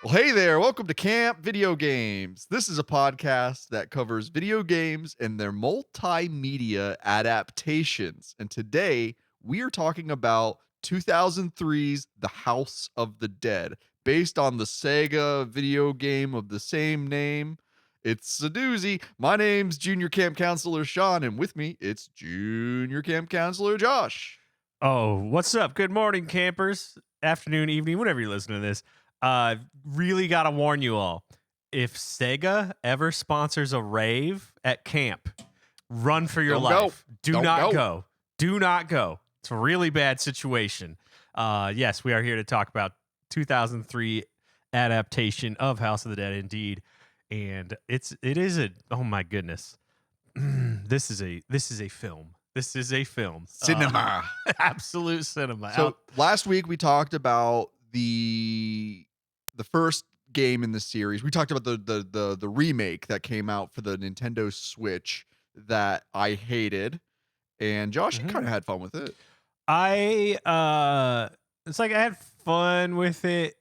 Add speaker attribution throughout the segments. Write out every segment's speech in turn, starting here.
Speaker 1: Well, hey there. Welcome to Camp Video Games. This is a podcast that covers video games and their multimedia adaptations. And today we are talking about 2003's The House of the Dead, based on the Sega video game of the same name. It's a doozy. My name's Junior Camp Counselor Sean, and with me, it's Junior Camp Counselor Josh.
Speaker 2: Oh, what's up? Good morning, campers. Afternoon, evening, whenever you listen to this. Really got to warn you all. If Sega ever sponsors a rave at camp, run for your life. Do not go. Do not go. It's a really bad situation. Yes, we are here to talk about 2003 adaptation of House of the Dead, indeed. And it is a, oh my goodness. This is a film. This is a film.
Speaker 1: Cinema.
Speaker 2: Absolute cinema.
Speaker 1: So last week we talked about the first game in the series. We talked about the remake that came out for the Nintendo Switch that I hated, and Josh, you kind of had fun with it.
Speaker 2: It's like I had fun with it.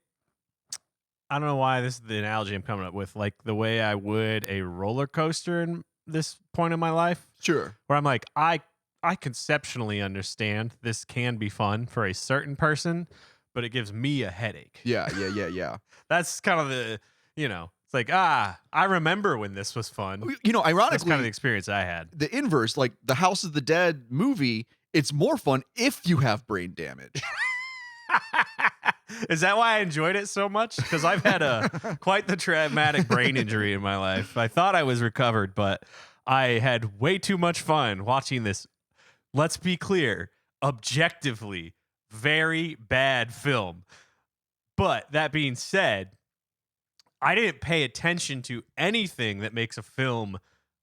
Speaker 2: I don't know why this is the analogy I'm coming up with, like the way I would a roller coaster in this point in my life.
Speaker 1: Sure.
Speaker 2: Where I'm like, I conceptually understand this can be fun for a certain person, but it gives me a headache.
Speaker 1: Yeah.
Speaker 2: That's kind of the, it's like, I remember when this was fun.
Speaker 1: Ironically,
Speaker 2: that's kind of the experience I had.
Speaker 1: The inverse, like the House of the Dead movie, it's more fun if you have brain damage.
Speaker 2: Is that why I enjoyed it so much? Because I've had quite the traumatic brain injury in my life. I thought I was recovered, but I had way too much fun watching this. Let's be clear, objectively, very bad film. But that being said, I didn't pay attention to anything that makes a film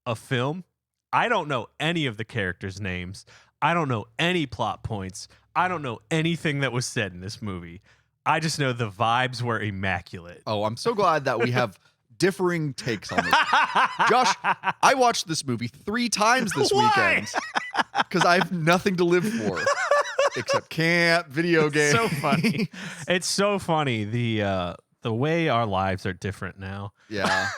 Speaker 2: a film. I don't know any of the characters' names. I don't know any plot points. I don't know anything that was said in this movie. I just know the vibes were immaculate.
Speaker 1: Oh, I'm so glad that we have differing takes on this. Josh, I watched this movie 3 times this weekend because I have nothing to live for except camp, video games.
Speaker 2: So funny. It's so funny. The way our lives are different now.
Speaker 1: Yeah.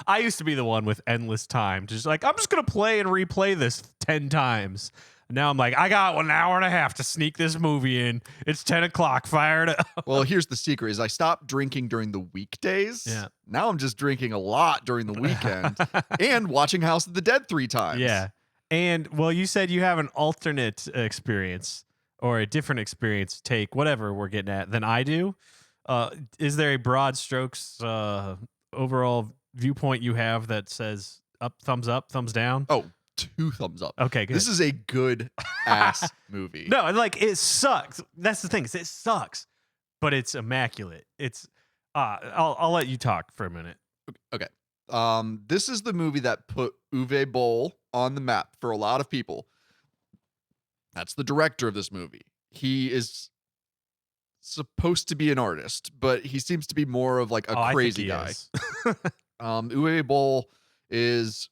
Speaker 2: I used to be the one with endless time. Just like, I'm just going to play and replay this 10 times. Now I'm like, I got 1 hour and a half to sneak this movie in. It's 10 o'clock. Fire it up.
Speaker 1: Well, here's the secret is I stopped drinking during the weekdays.
Speaker 2: Yeah.
Speaker 1: Now I'm just drinking a lot during the weekend and watching House of the Dead 3 times.
Speaker 2: Yeah. And, well, you said you have an alternate experience or a different experience take, whatever we're getting at, than I do. Is there a broad strokes overall viewpoint you have that says up, thumbs down?
Speaker 1: Oh, 2 thumbs up.
Speaker 2: Okay, good.
Speaker 1: This is a good ass movie.
Speaker 2: No, like it sucks. That's the thing. Is it sucks, but it's immaculate. It's I'll let you talk for a minute.
Speaker 1: Okay. This is the movie that put Uwe Boll on the map for a lot of people. That's the director of this movie. He is supposed to be an artist, but he seems to be more of like a crazy guy. Uwe Boll is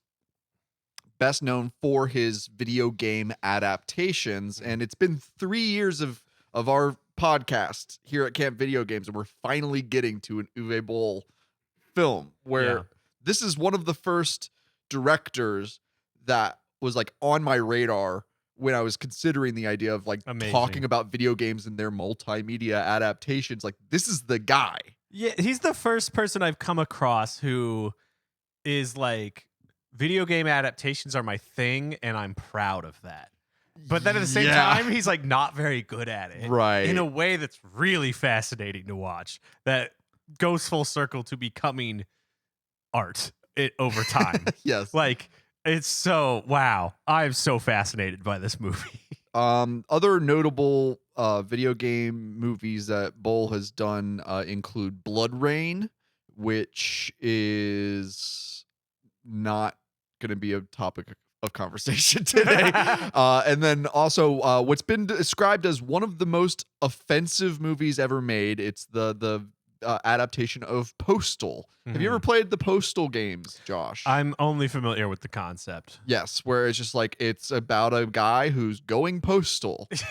Speaker 1: best known for his video game adaptations, and it's been 3 years of our podcast here at Camp Video Games, and we're finally getting to an Uwe Boll film where this is one of the first directors that was like on my radar when I was considering the idea of like talking about video games and their multimedia adaptations. Like, this is the guy.
Speaker 2: Yeah, he's the first person I've come across who is like, video game adaptations are my thing, and I'm proud of that. But then at the same time, he's like not very good at it.
Speaker 1: Right.
Speaker 2: In a way that's really fascinating to watch. That goes full circle to becoming art over time.
Speaker 1: Yes.
Speaker 2: Like, it's so, wow. I'm so fascinated by this movie.
Speaker 1: Other notable video game movies that Boll has done include Blood Rain, which is not going to be a topic of conversation today. And then also what's been described as one of the most offensive movies ever made. It's the adaptation of Postal. Have you ever played the Postal games, Josh?
Speaker 2: I'm only familiar with the concept.
Speaker 1: Yes, where it's just like, it's about a guy who's going postal.
Speaker 2: Which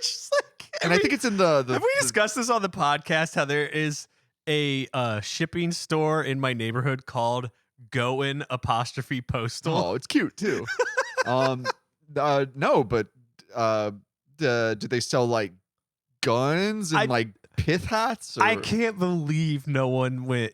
Speaker 2: is like,
Speaker 1: and I think it's in the
Speaker 2: have we discussed this on the podcast, how there is a shipping store in my neighborhood called Goin' apostrophe Postal?
Speaker 1: Oh, it's cute too. um, no, but do they sell like guns and
Speaker 2: I
Speaker 1: like pith hats?
Speaker 2: I
Speaker 1: Or
Speaker 2: can't believe no one went.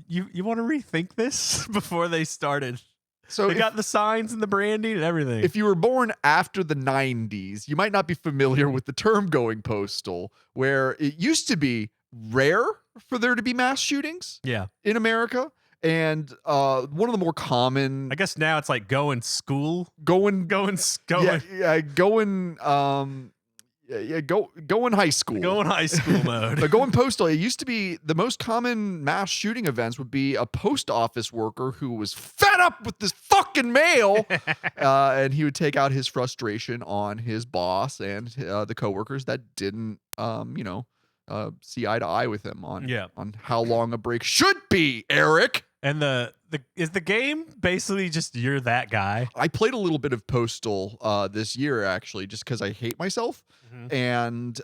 Speaker 2: You want to rethink this before they started?
Speaker 1: so
Speaker 2: They got the signs and the branding and everything.
Speaker 1: if you were born after the 90s, you might not be familiar with the term going postal, where it used to be rare for there to be mass shootings
Speaker 2: yeah,
Speaker 1: in America. And one of the more common
Speaker 2: I guess now it's like going school,
Speaker 1: going
Speaker 2: going
Speaker 1: going going high school.
Speaker 2: going high school mode.
Speaker 1: But going postal, it used to be the most common mass shooting events would be a post office worker who was fed up with this fucking mail, and he would take out his frustration on his boss and the coworkers that didn't, see eye to eye with him on
Speaker 2: Yeah.
Speaker 1: on how long a break should be. Eric,
Speaker 2: And is the game basically just you're that guy?
Speaker 1: I played a little bit of Postal this year actually, just because I hate myself. And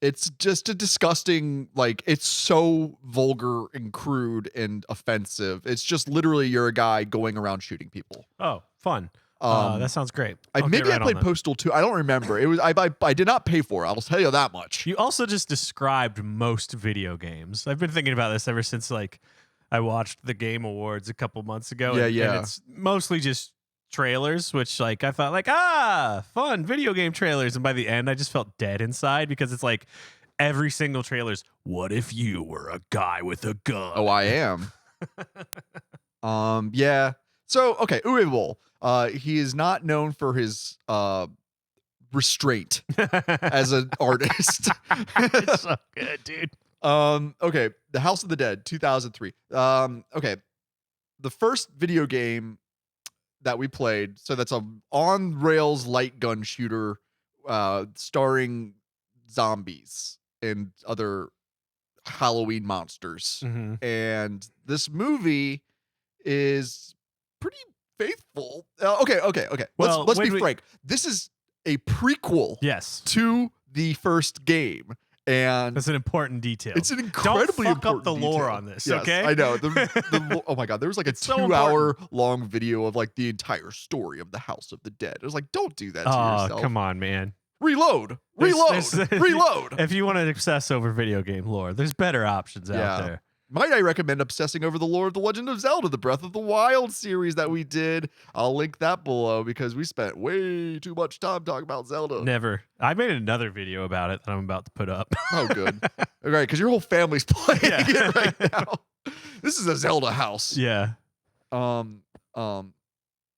Speaker 1: it's just a disgusting, like, it's so vulgar and crude and offensive. It's just literally you're a guy going around shooting people.
Speaker 2: Oh, fun. That sounds great.
Speaker 1: Maybe I played Postal 2. I don't remember. It was I did not pay for it. I'll tell you that much.
Speaker 2: You also just described most video games. I've been thinking about this ever since like I watched the Game Awards a couple months ago.
Speaker 1: Yeah,
Speaker 2: and
Speaker 1: yeah.
Speaker 2: it's mostly just trailers, which like I thought like, fun video game trailers. And by the end, I just felt dead inside because it's like every single trailer's, what if you were a guy with a gun?
Speaker 1: Oh, I am. Yeah. So, okay, Uwe Boll. He is not known for his restraint as an artist.
Speaker 2: It's so good, dude.
Speaker 1: Okay, The House of the Dead, 2003. Okay, the first video game that we played, so that's a on rails light gun shooter, starring zombies and other Halloween monsters.
Speaker 2: Mhm.
Speaker 1: And this movie is pretty faithful. Okay.
Speaker 2: Well,
Speaker 1: Let's
Speaker 2: when
Speaker 1: be frank. This is a prequel
Speaker 2: Yes.
Speaker 1: to the first game, and
Speaker 2: That's an important detail.
Speaker 1: it's an incredibly
Speaker 2: Don't fuck up
Speaker 1: important
Speaker 2: the lore
Speaker 1: detail.
Speaker 2: on this,
Speaker 1: Yes,
Speaker 2: okay?
Speaker 1: I know. Oh my god, there was like a
Speaker 2: It's so
Speaker 1: 2-hour long video of like the entire story of the House of the Dead. It was like, don't do that to
Speaker 2: Oh,
Speaker 1: yourself.
Speaker 2: come on, man.
Speaker 1: Reload.
Speaker 2: There's-
Speaker 1: Reload.
Speaker 2: If you want to obsess over video game lore, there's better options
Speaker 1: Yeah.
Speaker 2: out there.
Speaker 1: Might I recommend obsessing over the lore of The Legend of Zelda, the Breath of the Wild series that we did. I'll link that below because we spent way too much time talking about Zelda.
Speaker 2: Never. I made another video about it that I'm about to put up.
Speaker 1: Oh, good. All right, because your whole family's playing
Speaker 2: Yeah.
Speaker 1: it right now. This is a Zelda house.
Speaker 2: Yeah.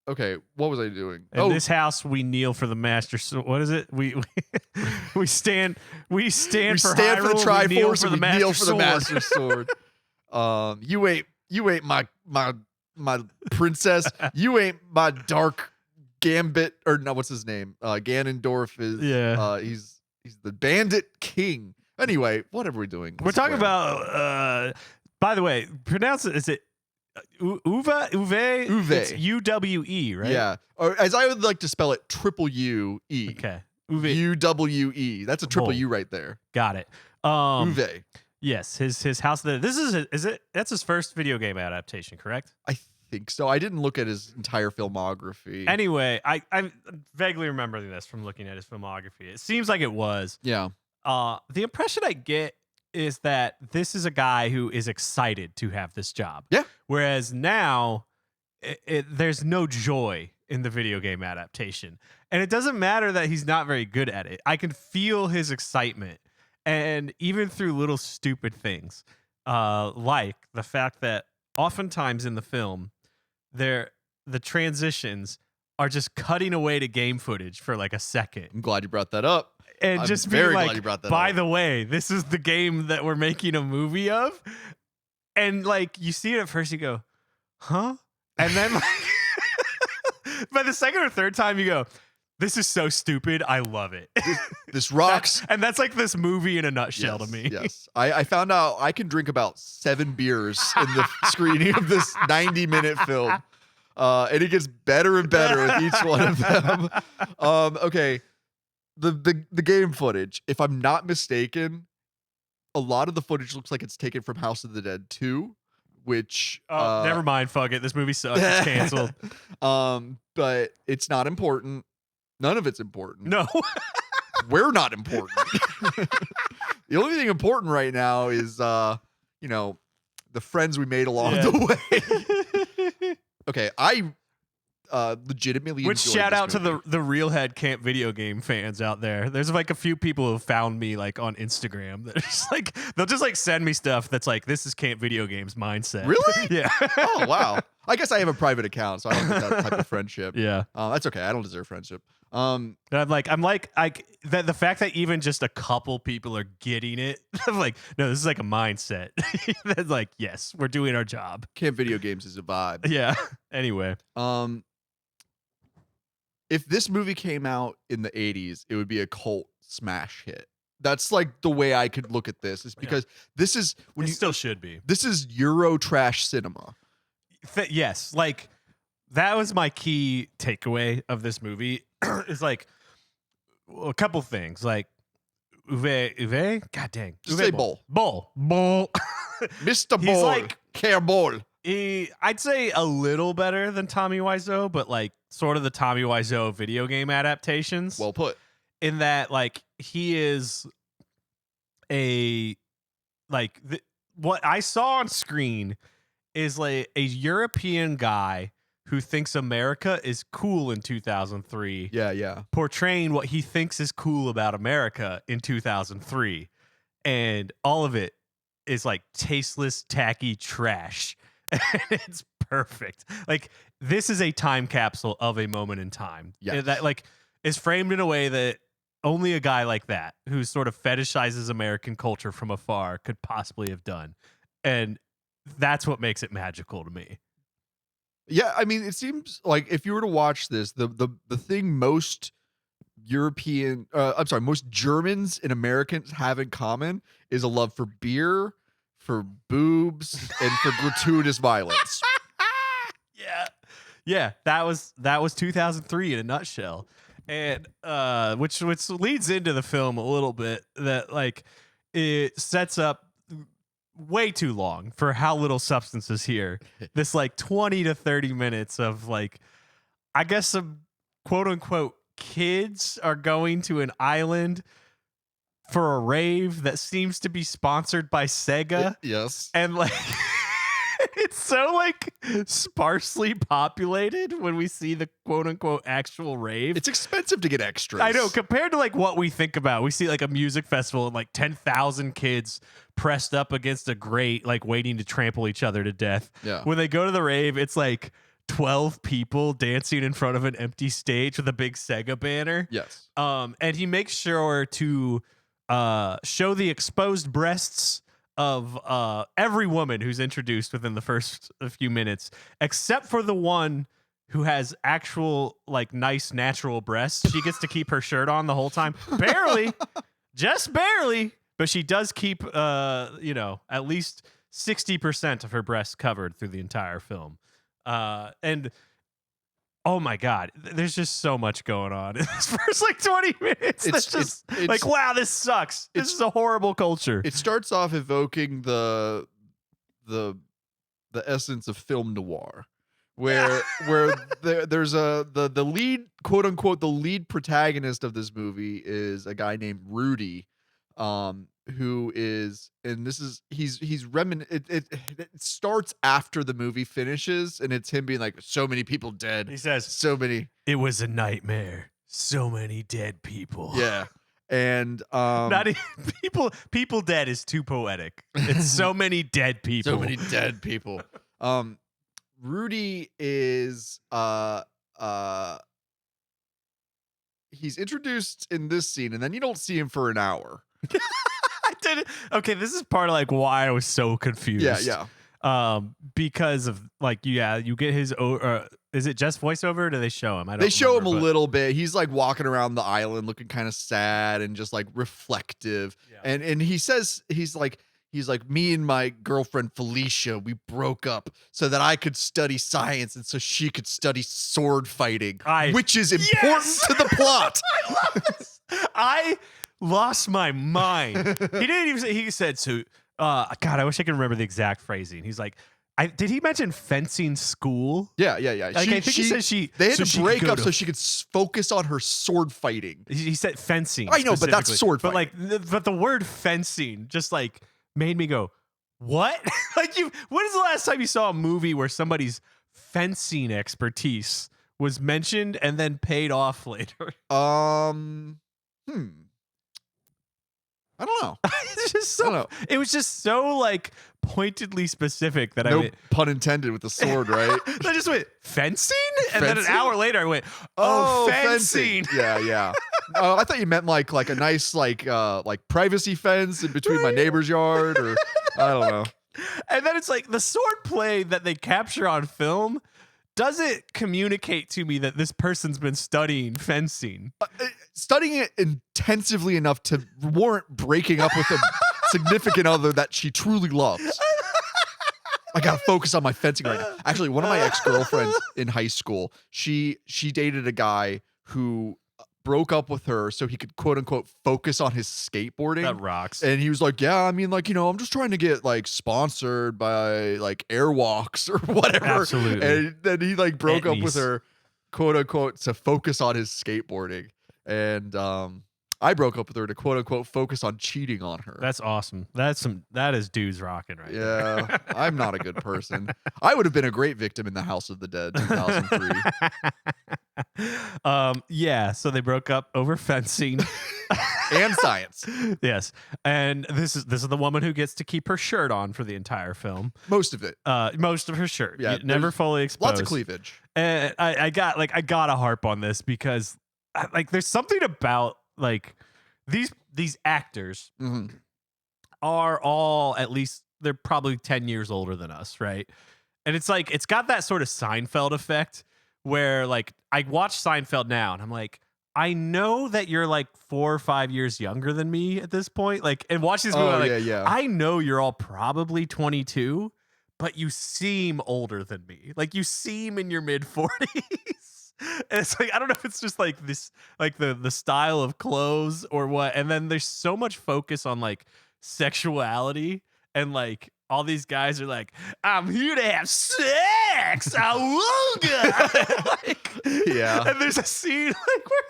Speaker 1: Okay, what was I doing?
Speaker 2: In this house, we kneel for the master. So what is it? We stand. We stand for
Speaker 1: stand for the
Speaker 2: Hyrule, we kneel
Speaker 1: Triforce
Speaker 2: for
Speaker 1: and
Speaker 2: the
Speaker 1: we kneel
Speaker 2: master
Speaker 1: for the
Speaker 2: sword.
Speaker 1: Master Sword. You ain't my princess. You ain't my dark Gambit, or no, what's his name? Ganondorf is.
Speaker 2: Yeah.
Speaker 1: He's the Bandit King. Anyway, what are we doing?
Speaker 2: We're talking
Speaker 1: Square.
Speaker 2: about. By the way, pronounce it. Is it Uwe?
Speaker 1: Uwe.
Speaker 2: It's UWE, right?
Speaker 1: Yeah, or as I would like to spell it, triple U-E.
Speaker 2: Okay. Uwe.
Speaker 1: U-W-E. That's a triple
Speaker 2: Bold.
Speaker 1: U right there.
Speaker 2: Got it.
Speaker 1: Uwe.
Speaker 2: Yes, his house. This is it. That's his first video game adaptation, correct?
Speaker 1: I think so. I didn't look at his entire filmography.
Speaker 2: Anyway, I'm vaguely remembering this from looking at his filmography. It seems like it was.
Speaker 1: Yeah.
Speaker 2: The impression I get is that this is a guy who is excited to have this job.
Speaker 1: Yeah.
Speaker 2: Whereas now, there's no joy in the video game adaptation. And it doesn't matter that he's not very good at it. I can feel his excitement. And even through little stupid things, like the fact that oftentimes in the film, the transitions are just cutting away to game footage for like a second.
Speaker 1: I'm glad you brought that up.
Speaker 2: And
Speaker 1: I'm
Speaker 2: just
Speaker 1: very
Speaker 2: being
Speaker 1: glad
Speaker 2: like,
Speaker 1: you brought that
Speaker 2: by
Speaker 1: up.
Speaker 2: the way, this is the game that we're making a movie of. And like, you see it at first, you go, huh? And then like, by the second or third time, you go, this is so stupid. I love it.
Speaker 1: This rocks.
Speaker 2: And that's like this movie in a nutshell to me.
Speaker 1: Yes. I found out I can drink about 7 beers in the screening of this 90-minute film. And it gets better and better with each one of them. Okay. The game footage, if I'm not mistaken, a lot of the footage looks like it's taken from House of the Dead 2, which
Speaker 2: Never mind. Fuck it. This movie sucks. It's canceled.
Speaker 1: But it's not important. None of it's important.
Speaker 2: No.
Speaker 1: We're not important. The only thing important right now is you know, the friends we made along the way. Okay, I legitimately
Speaker 2: Which
Speaker 1: enjoyed
Speaker 2: shout
Speaker 1: this
Speaker 2: out to
Speaker 1: movie.
Speaker 2: the Real Head Camp video game fans out there. There's like a few people who found me like on Instagram that are just like they'll just like send me stuff that's like this is Camp Video Games mindset.
Speaker 1: Really?
Speaker 2: Yeah.
Speaker 1: Oh wow. I guess I have a private account, so I don't get that type of friendship.
Speaker 2: Yeah.
Speaker 1: That's okay. I don't deserve friendship.
Speaker 2: And I'm like the fact that even just a couple people are getting it, I'm like, no, this is like a mindset. That's like, yes, we're doing our job.
Speaker 1: Camp Video Games is a vibe.
Speaker 2: Yeah. Anyway.
Speaker 1: If this movie came out in the 80s, it would be a cult smash hit. That's like the way I could look at this, is because this is when
Speaker 2: It
Speaker 1: you
Speaker 2: still should be.
Speaker 1: This is Euro trash cinema.
Speaker 2: Yes, like that was my key takeaway of this movie. Is like a couple things, like Uwe, god dang,
Speaker 1: Just
Speaker 2: Uwe
Speaker 1: say
Speaker 2: Boll.
Speaker 1: Boll. Mr.
Speaker 2: He's
Speaker 1: Boll.
Speaker 2: like-
Speaker 1: Care Boll.
Speaker 2: I'd say a little better than Tommy Wiseau, but like sort of the Tommy Wiseau video game adaptations.
Speaker 1: Well put.
Speaker 2: In that, like he is what I saw on screen is like a European guy who thinks America is cool in 2003,
Speaker 1: Yeah.
Speaker 2: portraying what he thinks is cool about America in 2003. And all of it is like tasteless, tacky trash. And it's perfect. Like, this is a time capsule of a moment in time.
Speaker 1: Yes.
Speaker 2: That like is framed in a way that only a guy like that, who sort of fetishizes American culture from afar, could possibly have done. And that's what makes it magical to me.
Speaker 1: Yeah, I mean, it seems like if you were to watch this, the thing most most Germans and Americans have in common is a love for beer, for boobs, and for gratuitous violence.
Speaker 2: Yeah, that was 2003 in a nutshell. And which leads into the film a little bit, that like it sets up way too long for how little substance is here. This like 20 to 30 minutes of like, I guess some quote unquote kids are going to an island for a rave that seems to be sponsored by Sega.
Speaker 1: Yes.
Speaker 2: And like it's so like sparsely populated when we see the quote unquote actual rave.
Speaker 1: It's expensive to get extras.
Speaker 2: I know, compared to like what we think about. We see like a music festival and like 10,000 kids pressed up against a grate, like waiting to trample each other to death.
Speaker 1: Yeah.
Speaker 2: When they go to the rave, it's like 12 people dancing in front of an empty stage with a big Sega banner.
Speaker 1: Yes.
Speaker 2: And he makes sure to show the exposed breasts of every woman who's introduced within the first few minutes, except for the one who has actual like nice natural breasts. She gets to keep her shirt on the whole time. Barely. Just barely. But she does keep at least 60% of her breasts covered through the entire film. And oh my God, there's just so much going on in this first like 20 minutes. It's like, wow, this sucks. This is a horrible culture.
Speaker 1: It starts off evoking the essence of film noir, where there's the lead, quote unquote, the lead protagonist of this movie is a guy named Rudy, who is, and this is it starts after the movie finishes, and it's him being like, so many people dead.
Speaker 2: He says,
Speaker 1: so many.
Speaker 2: It was a nightmare. So many dead people.
Speaker 1: Yeah. And
Speaker 2: not even, people dead is too poetic. It's so many dead people.
Speaker 1: so many dead people. Rudy is he's introduced in this scene, and then you don't see him for an hour.
Speaker 2: I did it. Okay, this is part of like why I was so confused.
Speaker 1: Yeah.
Speaker 2: Because of like, you get his. Is it just voiceover? Or do they show him? I don't.
Speaker 1: They show him a
Speaker 2: but-
Speaker 1: little bit. He's like walking around the island, looking kind of sad and just like reflective.
Speaker 2: Yeah.
Speaker 1: And he says he's like, me and my girlfriend Felicia, we broke up so that I could study science and so she could study sword fighting, which is important
Speaker 2: Yes!
Speaker 1: to the plot.
Speaker 2: I love this. I lost my mind. He didn't even say, he said, so, God, I wish I could remember the exact phrasing. He's like, did he mention fencing school?
Speaker 1: Yeah.
Speaker 2: Like, I think he said
Speaker 1: they had
Speaker 2: so
Speaker 1: to
Speaker 2: she
Speaker 1: break
Speaker 2: could go
Speaker 1: up
Speaker 2: to-
Speaker 1: so she could focus on her sword fighting.
Speaker 2: He said fencing.
Speaker 1: I know, but that's
Speaker 2: specifically.
Speaker 1: sword
Speaker 2: But
Speaker 1: fighting.
Speaker 2: like, but the word fencing just like made me go, what? Like, when is the last time you saw a movie where somebody's fencing expertise was mentioned and then paid off later?
Speaker 1: I don't know.
Speaker 2: It's just
Speaker 1: I don't know.
Speaker 2: it was just so like pointedly specific that I
Speaker 1: No
Speaker 2: went,
Speaker 1: pun intended with the sword, right?
Speaker 2: I just went, fencing? And then an
Speaker 1: Fencing?
Speaker 2: hour later I went, oh, fencing.
Speaker 1: Yeah. I thought you meant like a nice like privacy fence in between my neighbor's yard, or I don't know.
Speaker 2: And then it's like the sword play that they capture on film doesn't communicate to me that this person's been studying fencing.
Speaker 1: Studying it intensively enough to warrant breaking up with a significant other that she truly loves. I gotta focus on my fencing right now. Actually, one of my ex-girlfriends in high school, she dated a guy who broke up with her so he could quote unquote focus on his skateboarding.
Speaker 2: That rocks.
Speaker 1: And he was like, yeah, I mean, like, I'm just trying to get like sponsored by like Airwalks or whatever.
Speaker 2: Absolutely.
Speaker 1: And then he like broke up with
Speaker 2: Etnies.
Speaker 1: her, quote unquote, to focus on his skateboarding. And I broke up with her to quote unquote focus on cheating on her.
Speaker 2: That's awesome. That is dudes rocking right there.
Speaker 1: Yeah, I'm not a good person. I would have been a great victim in the House of the Dead 2003.
Speaker 2: Yeah, so they broke up over fencing.
Speaker 1: And science.
Speaker 2: Yes. And this is the woman who gets to keep her shirt on for the entire film.
Speaker 1: Most of it.
Speaker 2: Most of her shirt.
Speaker 1: Yeah,
Speaker 2: Never
Speaker 1: there's
Speaker 2: fully exposed.
Speaker 1: Lots of cleavage.
Speaker 2: And I gotta harp on this because like there's something about like these actors
Speaker 1: Mhm.
Speaker 2: are all, at least they're probably 10 years older than us, right? And it's like it's got that sort of Seinfeld effect where like I watch Seinfeld now and I'm like, I know that you're like 4 or 5 years younger than me at this point. Like, and watch this movie, I'm like,
Speaker 1: yeah.
Speaker 2: I know you're all probably 22, but you seem older than me. Like, you seem in your mid 40s. And it's like, I don't know if it's just like this, like the style of clothes or what. And then there's so much focus on like sexuality and like all these guys are like, I'm here to have sex. Awooga. Like,
Speaker 1: Yeah.
Speaker 2: And there's a scene like where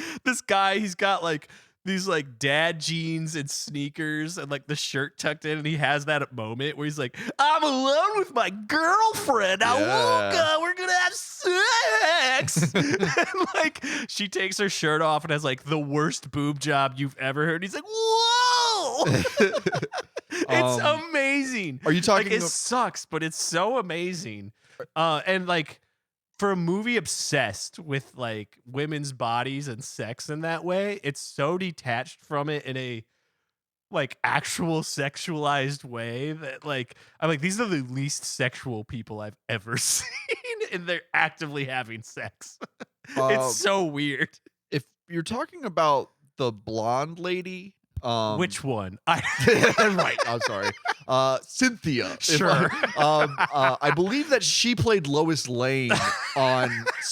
Speaker 2: like, this guy, he's got like these like dad jeans and sneakers and like the shirt tucked in, and he has that moment where he's like, I'm alone with my girlfriend. Awooga, we're gonna have sex. And like she takes her shirt off and has like the worst boob job you've ever heard. He's like, whoa. It's amazing.
Speaker 1: Are you talking
Speaker 2: like it
Speaker 1: about-
Speaker 2: sucks, but it's so amazing. And like for a movie obsessed with like women's bodies and sex in that way, it's so detached from it in a like actual sexualized way that like I'm like, these are the least sexual people I've ever seen, and they're actively having sex. It's so weird.
Speaker 1: If you're talking about the blonde lady,
Speaker 2: Which one?
Speaker 1: right. I'm sorry. Cynthia. If
Speaker 2: Sure.
Speaker 1: I believe that she played Lois Lane on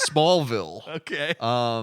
Speaker 1: Smallville,
Speaker 2: Okay.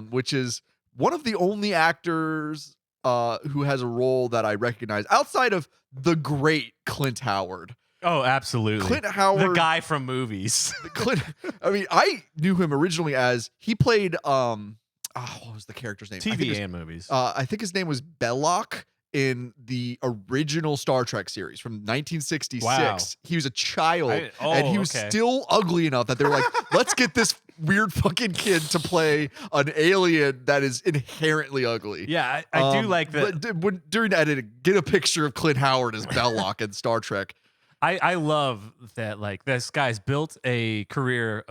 Speaker 1: which is one of the only actors who has a role that I recognize outside of the great Clint Howard.
Speaker 2: Oh, absolutely.
Speaker 1: Clint Howard,
Speaker 2: The guy from movies.
Speaker 1: Clint. I mean, I knew him originally as he played. What was the character's name?
Speaker 2: TV and movies.
Speaker 1: I think his name was Belloc in the original Star Trek series from 1966.
Speaker 2: Wow.
Speaker 1: He was a child, and he was
Speaker 2: okay.
Speaker 1: still ugly enough that they were like, let's get this weird fucking kid to play an alien that is inherently ugly.
Speaker 2: Yeah, I do like that.
Speaker 1: But during editing, get a picture of Clint Howard as Belloc in Star Trek.
Speaker 2: I love that, like, this guy's built a career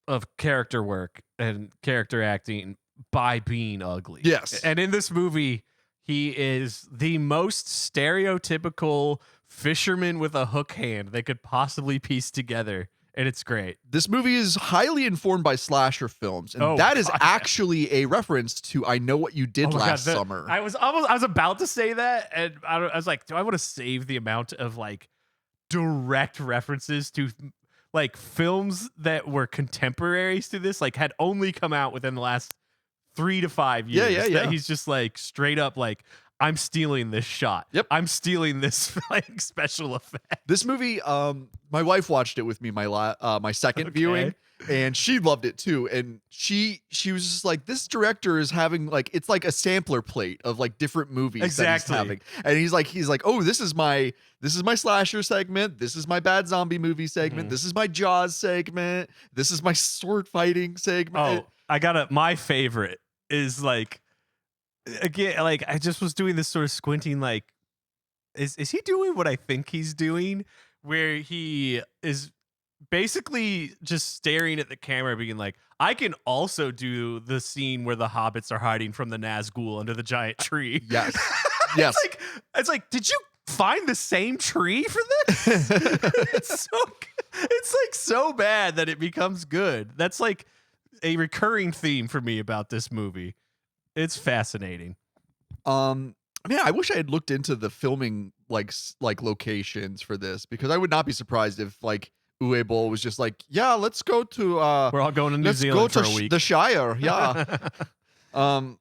Speaker 2: of character work and character acting by being ugly.
Speaker 1: Yes.
Speaker 2: And in this movie, he is the most stereotypical fisherman with a hook hand they could possibly piece together. And it's great.
Speaker 1: This movie is highly informed by slasher films, and that is
Speaker 2: God,
Speaker 1: actually a reference to I Know What You Did
Speaker 2: Oh my
Speaker 1: Last
Speaker 2: God,
Speaker 1: Summer.
Speaker 2: I was about to say that, and I was like, do I want to save the amount of like direct references to like films that were contemporaries to this, like had only come out within the last 3 to 5 years?
Speaker 1: Yeah.
Speaker 2: That he's just like straight up like, I'm stealing this shot.
Speaker 1: Yep.
Speaker 2: I'm stealing this like special effect.
Speaker 1: This movie, my wife watched it with me my second viewing, and she loved it too. And she was just like, this director is having like, it's like a sampler plate of like different movies that he's having. And he's like, oh, this is my slasher segment. This is my bad zombie movie segment. This is my Jaws segment. This is my sword fighting segment.
Speaker 2: Oh, my favorite is like, again, like I just was doing this sort of squinting, like, is he doing what I think he's doing? Where he is basically just staring at the camera, being like, I can also do the scene where the hobbits are hiding from the Nazgul under the giant tree.
Speaker 1: Yes. Yes.
Speaker 2: It's like, did you find the same tree for this? It's like so bad that it becomes good. That's like a recurring theme for me about this movie. It's fascinating.
Speaker 1: Man, I wish I had looked into the filming like locations for this, because I would not be surprised if like Uwe Boll was just like, yeah, let's go to
Speaker 2: we're all going to New Zealand for a week.
Speaker 1: The Shire, yeah. The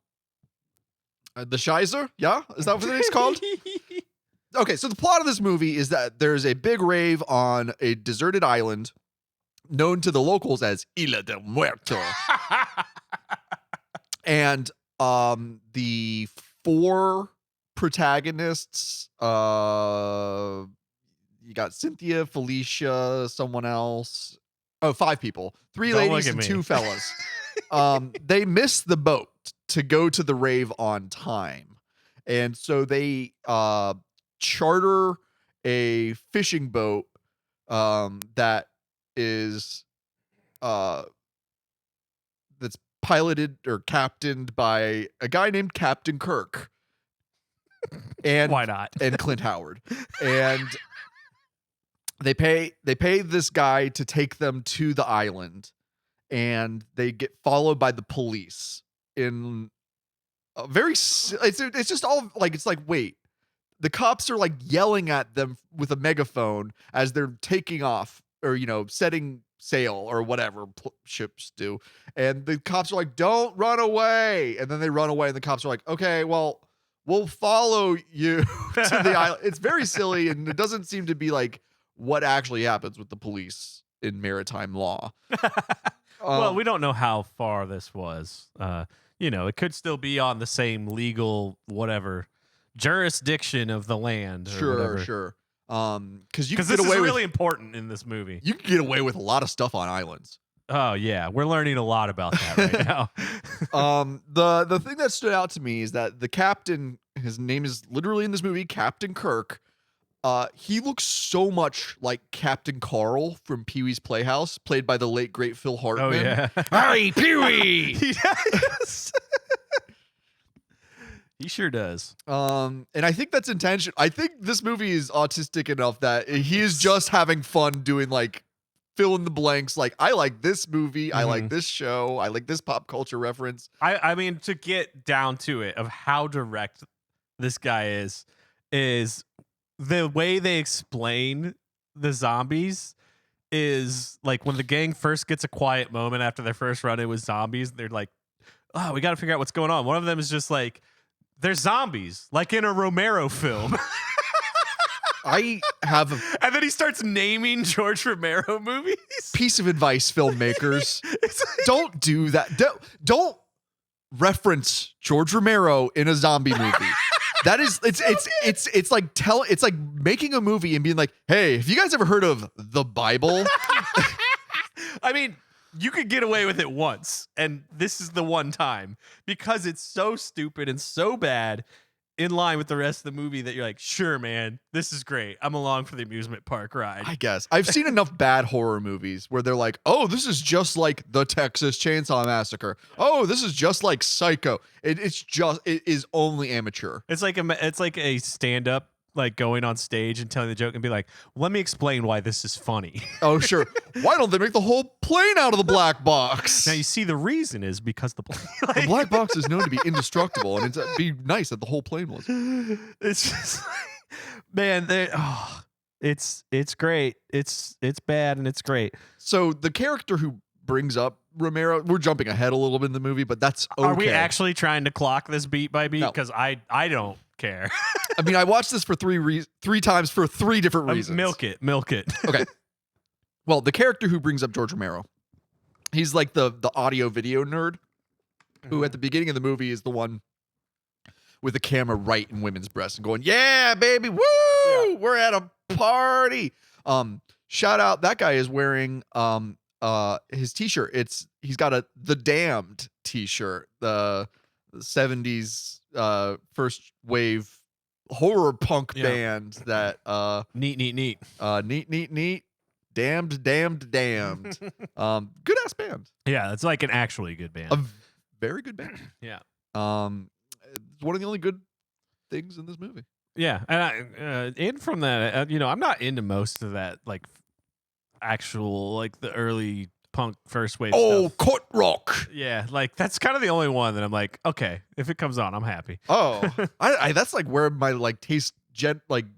Speaker 1: Shizer, yeah, is that what it's called? Okay, so the plot of this movie is that there's a big rave on a deserted island known to the locals as Isla del Muerto. And the 4 protagonists, you got Cynthia, Felicia, someone else. Oh, 5 people. 3 ladies and 2 fellas. They miss the boat to go to the rave on time. And so they charter a fishing boat that is that's piloted or captained by a guy named Captain Kirk. And
Speaker 2: why not?
Speaker 1: And Clint Howard. And they pay this guy to take them to the island, and they get followed by the police in a very it's just all like, it's like, wait, the cops are like yelling at them with a megaphone as they're taking off, or setting sail or whatever ships do, and the cops are like, don't run away, and then they run away, and the cops are like, okay, well, we'll follow you to the island. It's very silly, and it doesn't seem to be like what actually happens with the police in maritime law.
Speaker 2: Well, we don't know how far this was. It could still be on the same legal whatever jurisdiction of the land.
Speaker 1: Sure. Because
Speaker 2: this is really important in this movie.
Speaker 1: You can get away with a lot of stuff on islands.
Speaker 2: Oh yeah, we're learning a lot about that right now.
Speaker 1: The thing that stood out to me is that the captain, his name is literally in this movie Captain Kirk. He looks so much like Captain Carl from Pee-wee's Playhouse, played by the late great Phil Hartman.
Speaker 2: Oh yeah,
Speaker 1: hi Pee-wee.
Speaker 2: Yes. He sure does.
Speaker 1: And I think that's intentional. I think this movie is autistic enough that he is just having fun doing like fill in the blanks. Like, I like this movie. I like this show. I like this pop culture reference.
Speaker 2: I mean, to get down to it of how direct this guy is the way they explain the zombies is like when the gang first gets a quiet moment after their first run in with zombies, they're like, oh, we got to figure out what's going on. One of them is just like, they're zombies, like in a Romero film.
Speaker 1: I have a
Speaker 2: and then he starts naming George Romero movies.
Speaker 1: Piece of advice, filmmakers.
Speaker 2: It's like,
Speaker 1: don't do that. Don't reference George Romero in a zombie movie. That is, it's like making a movie and being like, hey, have you guys ever heard of the Bible?
Speaker 2: I mean, you could get away with it once, and this is the one time, because it's so stupid and so bad in line with the rest of the movie that you're like, sure, man, this is great. I'm along for the amusement park ride.
Speaker 1: I guess. I've seen enough bad horror movies where they're like, oh, this is just like the Texas Chainsaw Massacre. Oh, this is just like Psycho. It is only amateur.
Speaker 2: It's like a stand-up, like going on stage and telling the joke and be like, let me explain why this is funny.
Speaker 1: Oh, sure. Why don't they make the whole plane out of the black box?
Speaker 2: Now, you see, the reason is because the
Speaker 1: black box is known to be indestructible, and it'd be nice that the whole plane was.
Speaker 2: It's just man, it's great. It's bad and it's great.
Speaker 1: So the character who brings up Romero, we're jumping ahead a little bit in the movie, but that's okay.
Speaker 2: Are we actually trying to clock this beat by beat? Because I don't. care.
Speaker 1: I mean, I watched this for three times for three different reasons.
Speaker 2: Milk it.
Speaker 1: Okay. Well, the character who brings up George Romero, he's like the audio video nerd who at the beginning of the movie is the one with the camera right in women's breasts and going, "Yeah, baby, woo! Yeah. We're at a party." Shout out, that guy is wearing his t-shirt. He's got the Damned t-shirt, the 70s first wave horror punk band that
Speaker 2: neat.
Speaker 1: neat. Damned. Good ass band.
Speaker 2: Yeah, it's like an actually good band.
Speaker 1: A very good band.
Speaker 2: Yeah.
Speaker 1: It's one of the only good things in this movie.
Speaker 2: Yeah, and from that, I'm not into most of that, like actual, like the early punk first wave. stuff.
Speaker 1: Court rock.
Speaker 2: Yeah, like that's kind of the only one that I'm like, okay, if it comes on, I'm happy.
Speaker 1: Oh, I that's like where my like taste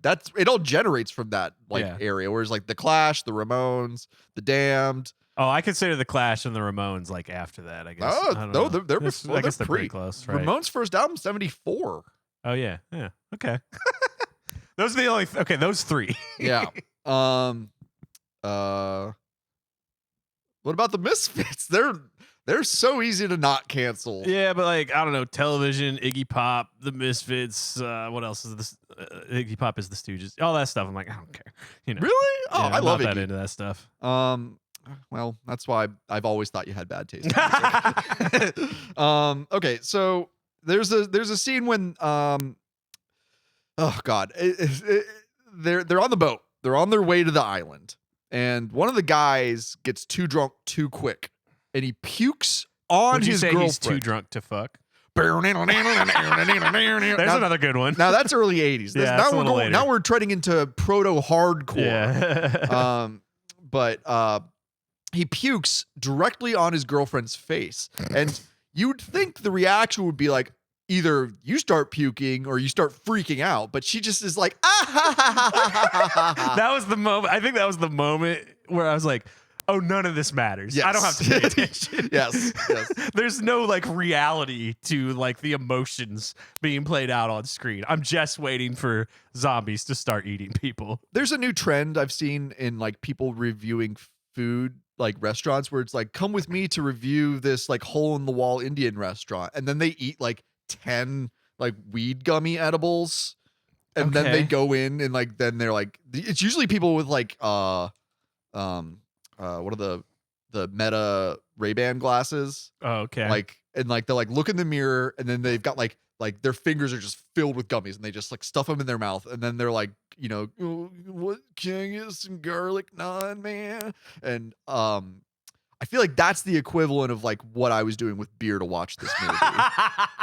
Speaker 1: that's it all generates from that area. Whereas like the Clash, the Ramones, the Damned.
Speaker 2: Oh, I consider the Clash and the Ramones like after that. I guess.
Speaker 1: Oh,
Speaker 2: I don't
Speaker 1: no,
Speaker 2: know.
Speaker 1: I guess
Speaker 2: they're pretty close, right?
Speaker 1: Ramones' first album, 74.
Speaker 2: Oh yeah. Okay. Those are the only. Okay, those three.
Speaker 1: Yeah. What about the Misfits? They're so easy to not cancel.
Speaker 2: Yeah, but like I don't know, Television, Iggy Pop, the Misfits. What else is this? Iggy Pop is the Stooges. All that stuff. I'm like, I don't care.
Speaker 1: Really? Oh,
Speaker 2: yeah,
Speaker 1: I love
Speaker 2: not
Speaker 1: Iggy.
Speaker 2: that into that stuff.
Speaker 1: Well, that's why I've always thought you had bad taste. Okay, so there's a scene when oh god, they're on the boat. They're on their way to the island, and one of the guys gets too drunk too quick, and he pukes on
Speaker 2: Would you
Speaker 1: his
Speaker 2: say
Speaker 1: girlfriend.
Speaker 2: he's too drunk to fuck?
Speaker 1: There's
Speaker 2: Another good one.
Speaker 1: Now that's early 80s.
Speaker 2: Yeah, that's a little later.
Speaker 1: Now we're treading into proto hardcore.
Speaker 2: Yeah.
Speaker 1: But he pukes directly on his girlfriend's face. And you'd think the reaction would be like, either you start puking or you start freaking out. But she just is like, ah.
Speaker 2: That was the moment. I think that was the moment where I was like, oh, none of this matters.
Speaker 1: Yes.
Speaker 2: I don't have to pay attention.
Speaker 1: Yes.
Speaker 2: There's no like reality to like the emotions being played out on screen. I'm just waiting for zombies to start eating people.
Speaker 1: There's a new trend I've seen in like people reviewing food, like restaurants, where it's like, come with me to review this like hole in the wall Indian restaurant. And then they eat like 10 like weed gummy edibles. And then they go in and like, then they're like, it's usually people with like, what are the Meta Ray-Ban glasses?
Speaker 2: Oh, okay.
Speaker 1: Like, and like they'll like look in the mirror, and then they've got like their fingers are just filled with gummies, and they just like stuff them in their mouth, and then they're like, oh, what can I get some garlic naan, man? And I feel like that's the equivalent of like what I was doing with beer to watch this movie,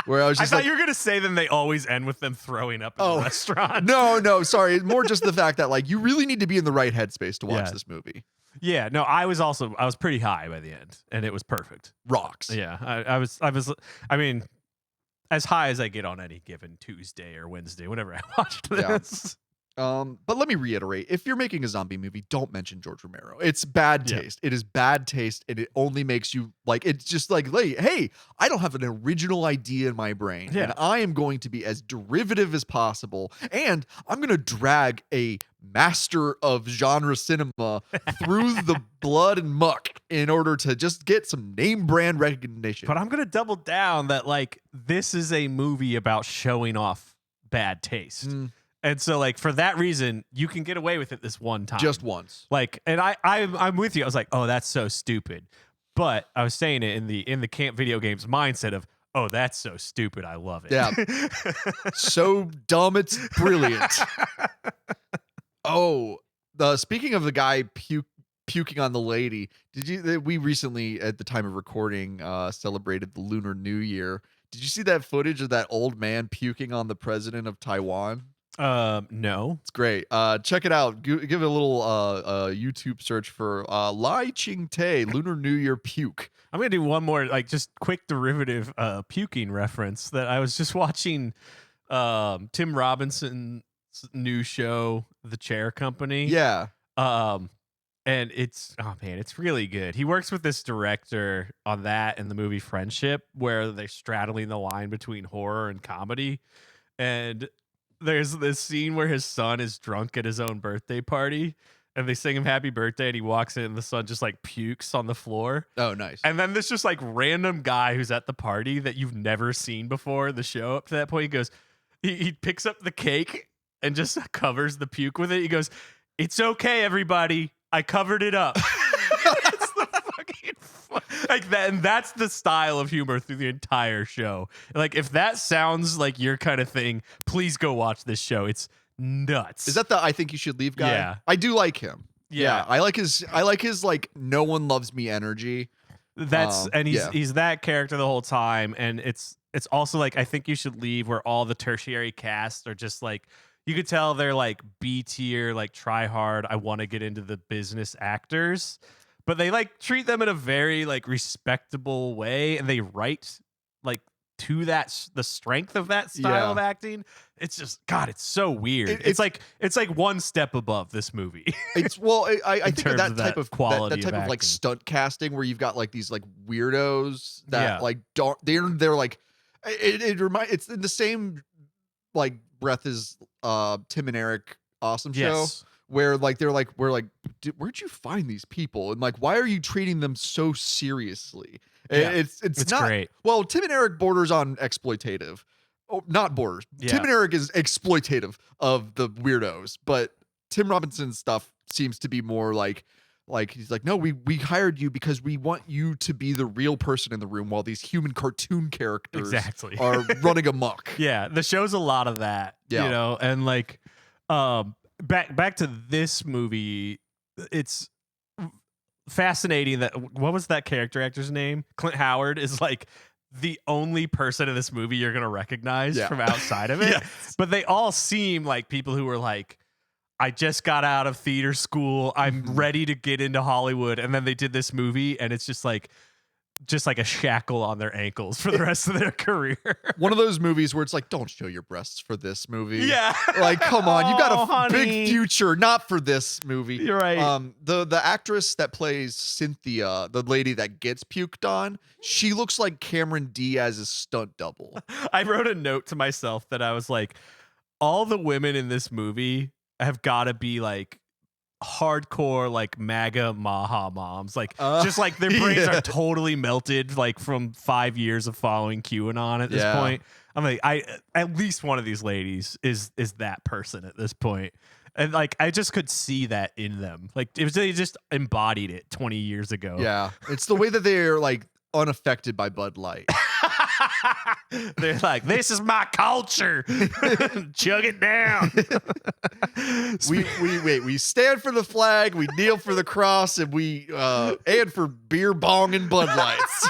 Speaker 1: where I was just
Speaker 2: I thought you were gonna say then they always end with them throwing up in the restaurant.
Speaker 1: No, sorry, more just the fact that like you really need to be in the right headspace to watch this movie.
Speaker 2: Yeah, no, I was pretty high by the end, and it was perfect.
Speaker 1: Rocks.
Speaker 2: Yeah, I mean, as high as I get on any given Tuesday or Wednesday, whenever I watched this.
Speaker 1: But let me reiterate, if you're making a zombie movie, don't mention George Romero. It's bad taste. It is bad taste, and it only makes you like, it's just like, hey, I don't have an original idea in my brain, and I am going to be as derivative as possible, and I'm going to drag a master of genre cinema through the blood and muck in order to just get some name brand recognition.
Speaker 2: But I'm going to double down that like this is a movie about showing off bad taste. And so, like, for that reason, you can get away with it this one time.
Speaker 1: Just once.
Speaker 2: Like, and I'm with you. I was like, oh, that's so stupid. But I was saying it in the camp video games mindset of, oh, that's so stupid. I love it.
Speaker 1: Yeah. So dumb, it's brilliant. Oh, speaking of the guy puking on the lady, we recently, at the time of recording, celebrated the Lunar New Year. Did you see that footage of that old man puking on the president of Taiwan?
Speaker 2: No.
Speaker 1: It's great. Check it out. Give it a little YouTube search for Lai Ching-te Lunar New Year puke.
Speaker 2: I'm gonna do one more like just quick derivative puking reference that I was just watching Tim Robinson's new show, The Chair Company.
Speaker 1: Yeah.
Speaker 2: And it's really good. He works with this director on that and the movie Friendship, where they're straddling the line between horror and comedy. And there's this scene where his son is drunk at his own birthday party, and they sing him happy birthday, and he walks in, and the son just like pukes on the floor.
Speaker 1: Oh, nice.
Speaker 2: And then this just like random guy who's at the party that you've never seen before in the show up to that point, he goes, he picks up the cake and just covers the puke with it. He goes, "It's okay, everybody. I covered it up." It's the fucking like that, and that's the style of humor through the entire show. Like, if that sounds like your kind of thing, please go watch this show. It's nuts.
Speaker 1: Is that the I think you should leave guy?
Speaker 2: Yeah.
Speaker 1: I do like him.
Speaker 2: Yeah.
Speaker 1: I like his like no one loves me energy.
Speaker 2: That's and
Speaker 1: yeah.
Speaker 2: he's that character the whole time, and it's also like I think you should leave, where all the tertiary cast are just like, you could tell they're like B tier, like try hard, I want to get into the business actors, but they like treat them in a very like respectable way, and they write like to that the strength of that style of acting. It's just, God, it's so weird. It's like one step above this movie.
Speaker 1: It's I think that type of
Speaker 2: quality,
Speaker 1: that type of like
Speaker 2: acting.
Speaker 1: stunt casting where you've got like these like weirdos that
Speaker 2: Yeah.
Speaker 1: like don't they're like it's in the same like breath as Tim and Eric Awesome Show.
Speaker 2: Yes.
Speaker 1: Where like we're like, where'd you find these people? And like, why are you treating them so seriously?
Speaker 2: Yeah.
Speaker 1: It's not
Speaker 2: great.
Speaker 1: Well, Tim and Eric borders on exploitative. Oh, not borders.
Speaker 2: Yeah.
Speaker 1: Tim and Eric is exploitative of the weirdos, but Tim Robinson's stuff seems to be more like he's like, no, we hired you because we want you to be the real person in the room while these human cartoon characters
Speaker 2: Exactly.
Speaker 1: are running amok.
Speaker 2: Yeah, the show's a lot of that.
Speaker 1: Yeah.
Speaker 2: You know, and like back to this movie, it's fascinating that what was that character actor's name? Clint Howard is like the only person in this movie you're gonna recognize from outside of it.
Speaker 1: Yes.
Speaker 2: But they all seem like people who were like, I just got out of theater school, I'm ready to get into Hollywood, and then they did this movie, and it's just like a shackle on their ankles for the rest of their career.
Speaker 1: One of those movies where it's like, don't show your breasts for this movie.
Speaker 2: Yeah.
Speaker 1: Like, come on, you've got a big
Speaker 2: honey.
Speaker 1: future, not for this movie.
Speaker 2: You're right.
Speaker 1: The actress that plays Cynthia, the lady that gets puked on, she looks like Cameron Diaz's stunt double.
Speaker 2: I wrote a note to myself that I was like, all the women in this movie have got to be like hardcore like MAGA Maha moms, like just like their brains are totally melted like from 5 years of following QAnon at this point. I'm like, at least one of these ladies is that person at this point. And like I just could see that in them. Like they just embodied it 20 years ago.
Speaker 1: Yeah. It's the way that they're like unaffected by Bud Light.
Speaker 2: They're like, this is my culture. Chug it down.
Speaker 1: we stand for the flag, we kneel for the cross, and we and for beer bong and Bud Lights.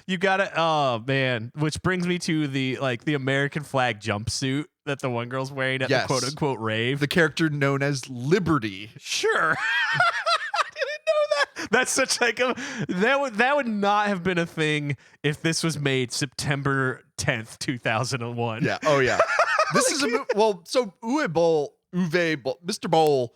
Speaker 2: You gotta, oh man, which brings me to the American flag jumpsuit that the one girl's wearing at the quote unquote rave.
Speaker 1: The character known as Liberty.
Speaker 2: Sure. That's such like that would not have been a thing if this was made September 10th, 2001.
Speaker 1: Yeah. Oh yeah. This is well. So Uwe Boll, Mr. Boll,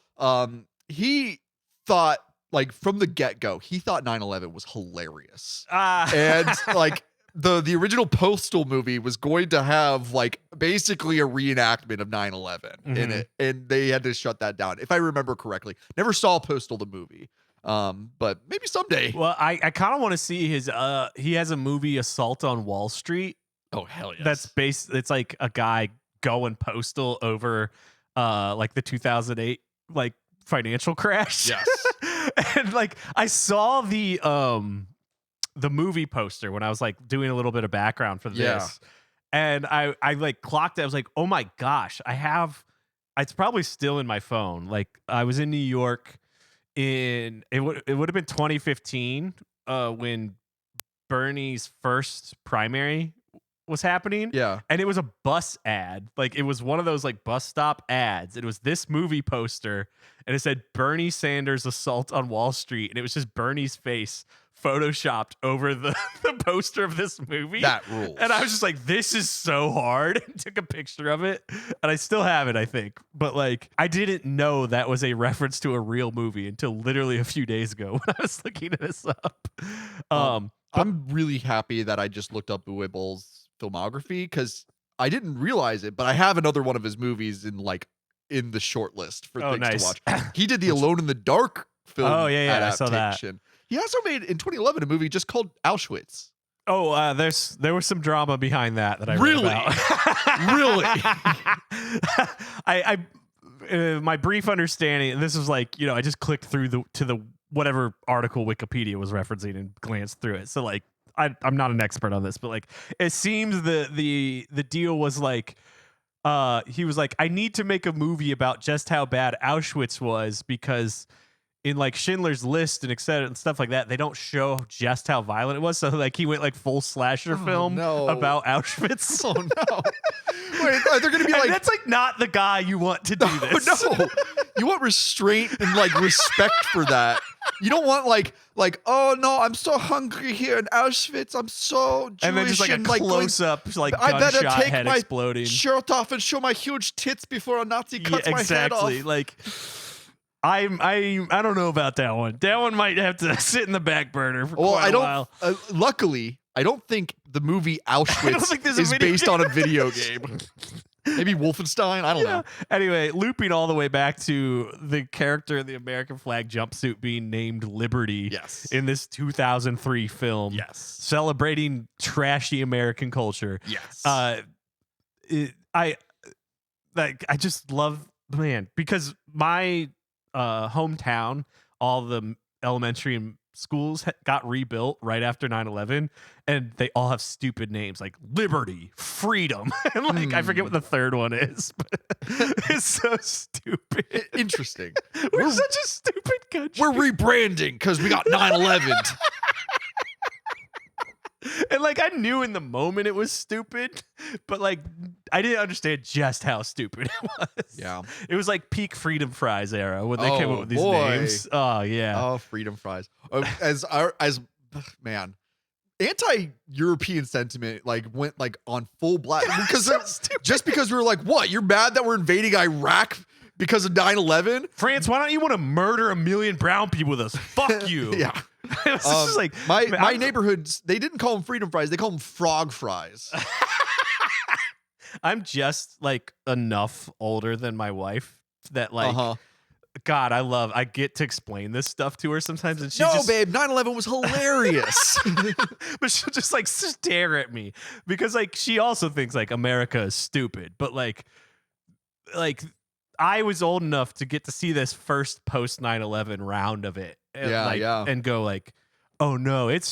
Speaker 1: he thought like from the get go, he thought 9/11 was hilarious, and like the original Postal movie was going to have like basically a reenactment of 9/11 in it, and they had to shut that down, if I remember correctly. Never saw Postal the movie. But maybe someday.
Speaker 2: Well, I kind of want to see his he has a movie, Assault on Wall Street.
Speaker 1: Oh hell yes.
Speaker 2: That's it's like a guy going postal over like the 2008 like financial crash.
Speaker 1: Yes.
Speaker 2: And like I saw the movie poster when I was like doing a little bit of background for this.
Speaker 1: Yeah.
Speaker 2: And I like clocked it. I was like, "Oh my gosh, it's probably still in my phone." Like I was in New York it would have been 2015 when Bernie's first primary was happening.
Speaker 1: Yeah.
Speaker 2: And it was a bus ad. Like it was one of those like bus stop ads. It was this movie poster and it said Bernie Sanders Assault on Wall Street, and it was just Bernie's face photoshopped over the poster of this movie.
Speaker 1: That rules.
Speaker 2: And I was just like, this is so hard. And took a picture of it. And I still have it, I think. But like, I didn't know that was a reference to a real movie until literally a few days ago when I was looking this up.
Speaker 1: I'm really happy that I just looked up Uwe Boll's filmography, because I didn't realize it, but I have another one of his movies in the short list for
Speaker 2: Oh,
Speaker 1: things to
Speaker 2: nice.
Speaker 1: watch. He did the
Speaker 2: Which-
Speaker 1: Alone in the Dark film
Speaker 2: Oh, yeah, I saw that.
Speaker 1: adaptation. He also made in 2011 a movie just called Auschwitz.
Speaker 2: Oh, there was some drama behind that I
Speaker 1: Really?
Speaker 2: read about. I my brief understanding, and this was like, I just clicked through to the whatever article Wikipedia was referencing and glanced through it. So like, I'm not an expert on this, but like, it seems the deal was like, he was like, I need to make a movie about just how bad Auschwitz was, because in like Schindler's List and etc. and stuff like that, they don't show just how violent it was. So like, he went like full slasher film about Auschwitz.
Speaker 1: Oh no! Wait, are there gonna be
Speaker 2: And
Speaker 1: like
Speaker 2: that's like not the guy you want to do this.
Speaker 1: no? You want restraint and like respect for that. You don't want like oh no, I'm so hungry here in Auschwitz. I'm so Jewish,
Speaker 2: And then just like a close up, like
Speaker 1: I better
Speaker 2: gunshot
Speaker 1: take
Speaker 2: head
Speaker 1: my
Speaker 2: exploding.
Speaker 1: shirt off and show my huge tits before a Nazi cuts my head off.
Speaker 2: Exactly. Like, I don't know about that one. That one might have to sit in the back burner for quite a while.
Speaker 1: Luckily, I don't think the movie Auschwitz
Speaker 2: think there's a
Speaker 1: is
Speaker 2: video
Speaker 1: based
Speaker 2: game.
Speaker 1: on a video game. Maybe Wolfenstein. I don't know.
Speaker 2: Anyway, looping all the way back to the character in the American flag jumpsuit being named Liberty.
Speaker 1: Yes.
Speaker 2: In this 2003 film.
Speaker 1: Yes.
Speaker 2: Celebrating trashy American culture.
Speaker 1: Yes.
Speaker 2: I just love, man, because my hometown, all the elementary and schools got rebuilt right after 9/11, and they all have stupid names like Liberty, Freedom, and like I forget what the third one is, but it's so stupid.
Speaker 1: Interesting.
Speaker 2: We're such a stupid country.
Speaker 1: We're rebranding because we got 9/11.
Speaker 2: And like, I knew in the moment it was stupid, but like, I didn't understand just how stupid it was.
Speaker 1: Yeah.
Speaker 2: It was like peak Freedom Fries era when they came up with these
Speaker 1: boy.
Speaker 2: names. Oh yeah.
Speaker 1: Oh, freedom fries. Man, anti-European sentiment like went like on full blast because just because we were like, what? You're mad that we're invading Iraq because of 9/11?
Speaker 2: France, why don't you want to murder 1 million brown people with us? Fuck you.
Speaker 1: Yeah.
Speaker 2: It was just like,
Speaker 1: my neighborhoods, they didn't call them freedom fries, they call them frog fries.
Speaker 2: I'm just like enough older than my wife that like, God, I get to explain this stuff to her sometimes, and she
Speaker 1: babe, 9/11 was hilarious.
Speaker 2: but she'll just like stare at me because like she also thinks like America is stupid, but like I was old enough to get to see this first post 9/11 round of it, and and go like, oh no, it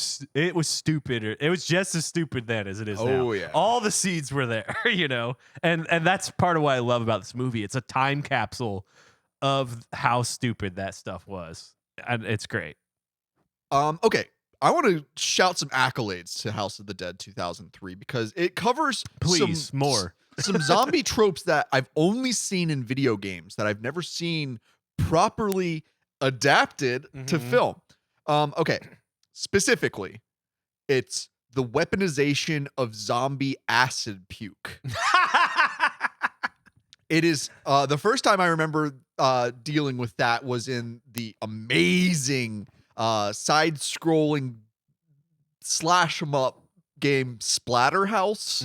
Speaker 2: was stupid. It was just as stupid then as it is now.
Speaker 1: Oh yeah,
Speaker 2: all the seeds were there, and that's part of what I love about this movie. It's a time capsule of how stupid that stuff was, and it's great.
Speaker 1: Okay, I want to shout some accolades to House of the Dead 2003 because it covers some zombie tropes that I've only seen in video games that I've never seen properly adapted to film. Okay, specifically, it's the weaponization of zombie acid puke. It is the first time I remember dealing with that was in the amazing side-scrolling slash 'em up game Splatterhouse.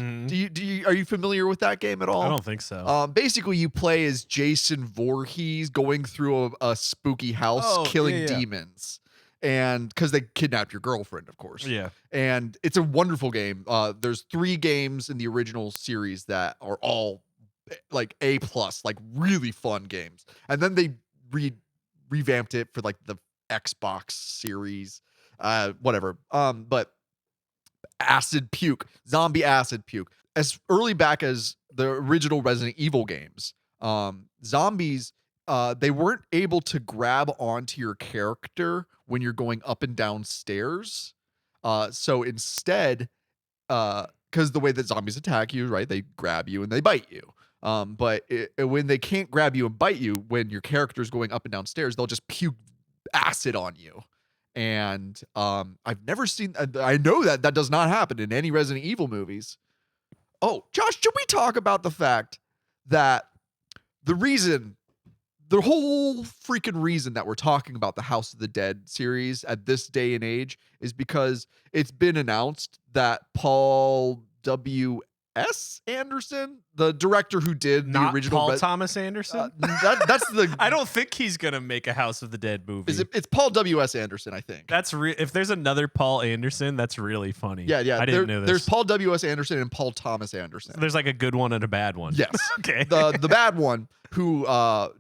Speaker 1: Are you familiar with that game at all?
Speaker 2: I don't think so.
Speaker 1: Basically, you play as Jason Voorhees going through a spooky house, killing demons, and because they kidnapped your girlfriend, of course.
Speaker 2: Yeah,
Speaker 1: and it's a wonderful game. There's 3 games in the original series that are all like A+, like really fun games, and then they revamped it for like the Xbox series, whatever. But acid puke, zombie acid puke, as early back as the original Resident Evil games, zombies, they weren't able to grab onto your character when you're going up and down stairs. So instead, because the way that zombies attack you, right, they grab you and they bite you. But when they can't grab you and bite you, when your character's going up and down stairs, they'll just puke acid on you. And I've never seen, I know that does not happen in any Resident Evil movies. Oh, Josh, should we talk about the fact that the whole freaking reason that we're talking about the House of the Dead series at this day and age is because it's been announced that Paul W. S. Anderson, the director who did the
Speaker 2: Not
Speaker 1: original.
Speaker 2: Paul Thomas Anderson.
Speaker 1: That's the.
Speaker 2: I don't think he's gonna make a House of the Dead movie.
Speaker 1: It's Paul W.S. Anderson, I think.
Speaker 2: That's if there's another Paul Anderson, that's really funny.
Speaker 1: Yeah.
Speaker 2: I didn't know this.
Speaker 1: There's Paul W.S. Anderson and Paul Thomas Anderson.
Speaker 2: There's like a good one and a bad one.
Speaker 1: Yes.
Speaker 2: Okay.
Speaker 1: The bad one, who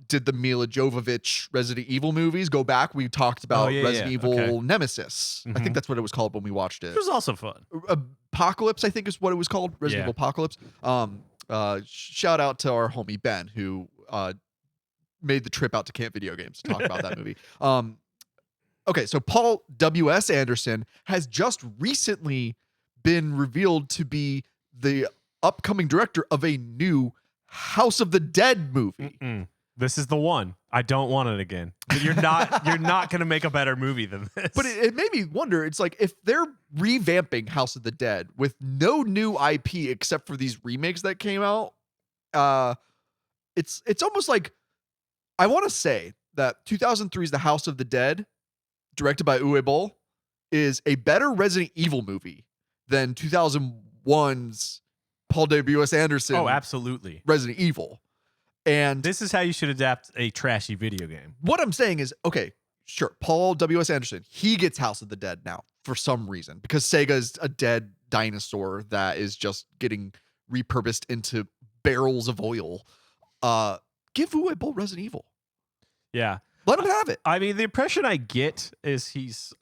Speaker 1: did the Mila Jovovich Resident Evil movies. Go back. We talked about Resident Evil Nemesis. I think that's what it was called when we watched it.
Speaker 2: It was also fun.
Speaker 1: Apocalypse, I think is what it was called. Resident Evil Apocalypse. Shout out to our homie Ben, who made the trip out to Camp Video Games to talk about that movie. Okay, so Paul W.S. Anderson has just recently been revealed to be the upcoming director of a new House of the Dead movie.
Speaker 2: This is the one. I don't want it again. You're not going to make a better movie than this.
Speaker 1: But it made me wonder, it's like if they're revamping House of the Dead with no new IP except for these remakes that came out, it's almost like, I want to say that 2003's The House of the Dead, directed by Uwe Boll, is a better Resident Evil movie than 2001's Paul W.S. Anderson.
Speaker 2: Oh, absolutely.
Speaker 1: Resident Evil. And
Speaker 2: this is how you should adapt a trashy video game.
Speaker 1: What I'm saying is, okay, sure, Paul W.S. Anderson, he gets House of the Dead now for some reason because Sega is a dead dinosaur that is just getting repurposed into barrels of oil. Give Uwe Boll Resident Evil.
Speaker 2: Yeah.
Speaker 1: Let him have it.
Speaker 2: I mean, the impression I get is he's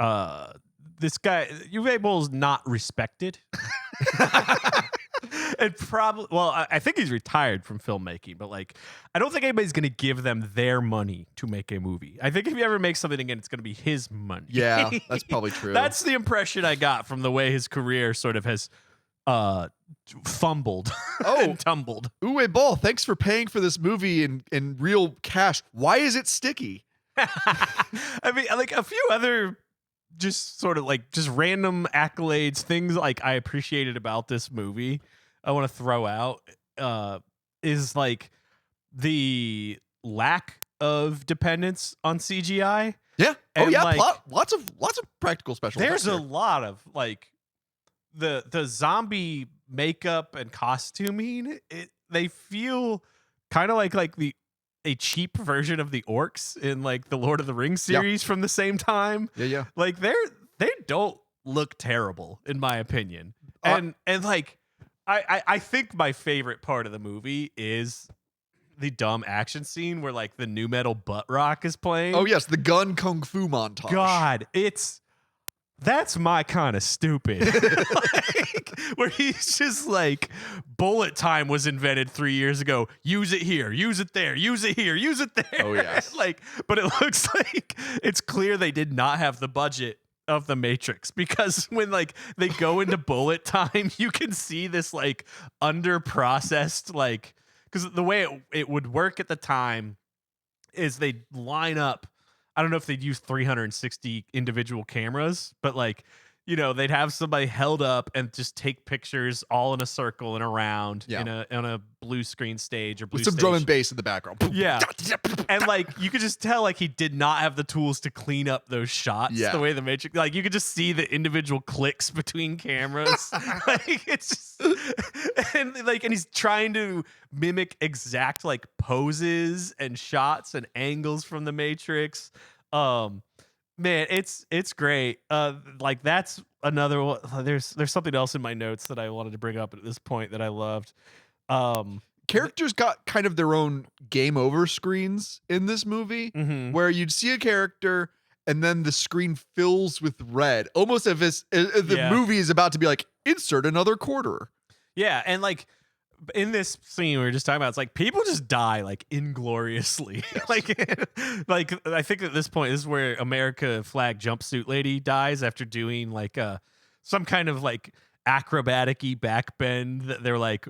Speaker 2: this guy, Uwe Boll's not respected. And probably, well, I think he's retired from filmmaking, but like, I don't think anybody's going to give them their money to make a movie. I think if he ever makes something again, it's going to be his money.
Speaker 1: Yeah, that's probably true.
Speaker 2: That's the impression I got from the way his career sort of has fumbled and tumbled.
Speaker 1: Uwe Boll, thanks for paying for this movie in real cash. Why is it sticky?
Speaker 2: I mean, like a few other just sort of like just random accolades, things like I appreciated about this movie I want to throw out is like the lack of dependence on CGI.
Speaker 1: Yeah.
Speaker 2: And
Speaker 1: like, lots of practical special effects.
Speaker 2: There's a lot of like the zombie makeup and costuming. They feel kind of like a cheap version of the orcs in like the Lord of the Rings series from the same time.
Speaker 1: Yeah.
Speaker 2: Like they don't look terrible in my opinion. And like I think my favorite part of the movie is the dumb action scene where like the new metal butt rock is playing.
Speaker 1: Oh yes, the gun kung fu montage.
Speaker 2: God, that's my kind of stupid. Like, where he's just like, bullet time was invented 3 years ago. Use it here, use it there, use it here, use it there.
Speaker 1: Oh yes.
Speaker 2: Like, but it looks like it's clear they did not have the budget of the Matrix, because when like they go into bullet time, you can see this like under processed, like, because the way it would work at the time is they'd line up. I don't know if they'd use 360 individual cameras, but like, you know, they'd have somebody held up and just take pictures all in a circle and around in a blue screen stage or blue
Speaker 1: with some
Speaker 2: stage.
Speaker 1: drum and bass in the background.
Speaker 2: Yeah. And like, you could just tell like he did not have the tools to clean up those shots the way the Matrix, like you could just see the individual clicks between cameras. Like it's just, and he's trying to mimic exact like poses and shots and angles from the Matrix. Man, it's great. Like that's another one. There's something else in my notes that I wanted to bring up at this point that I loved.
Speaker 1: Characters got kind of their own game over screens in this movie, where you'd see a character and then the screen fills with red, almost as if the movie is about to be like, insert another quarter.
Speaker 2: Yeah, and like in this scene we were just talking about, it's like people just die like ingloriously. Yes. like I think at this point this is where America flag jumpsuit lady dies after doing like some kind of like acrobatic-y back bend that they're like,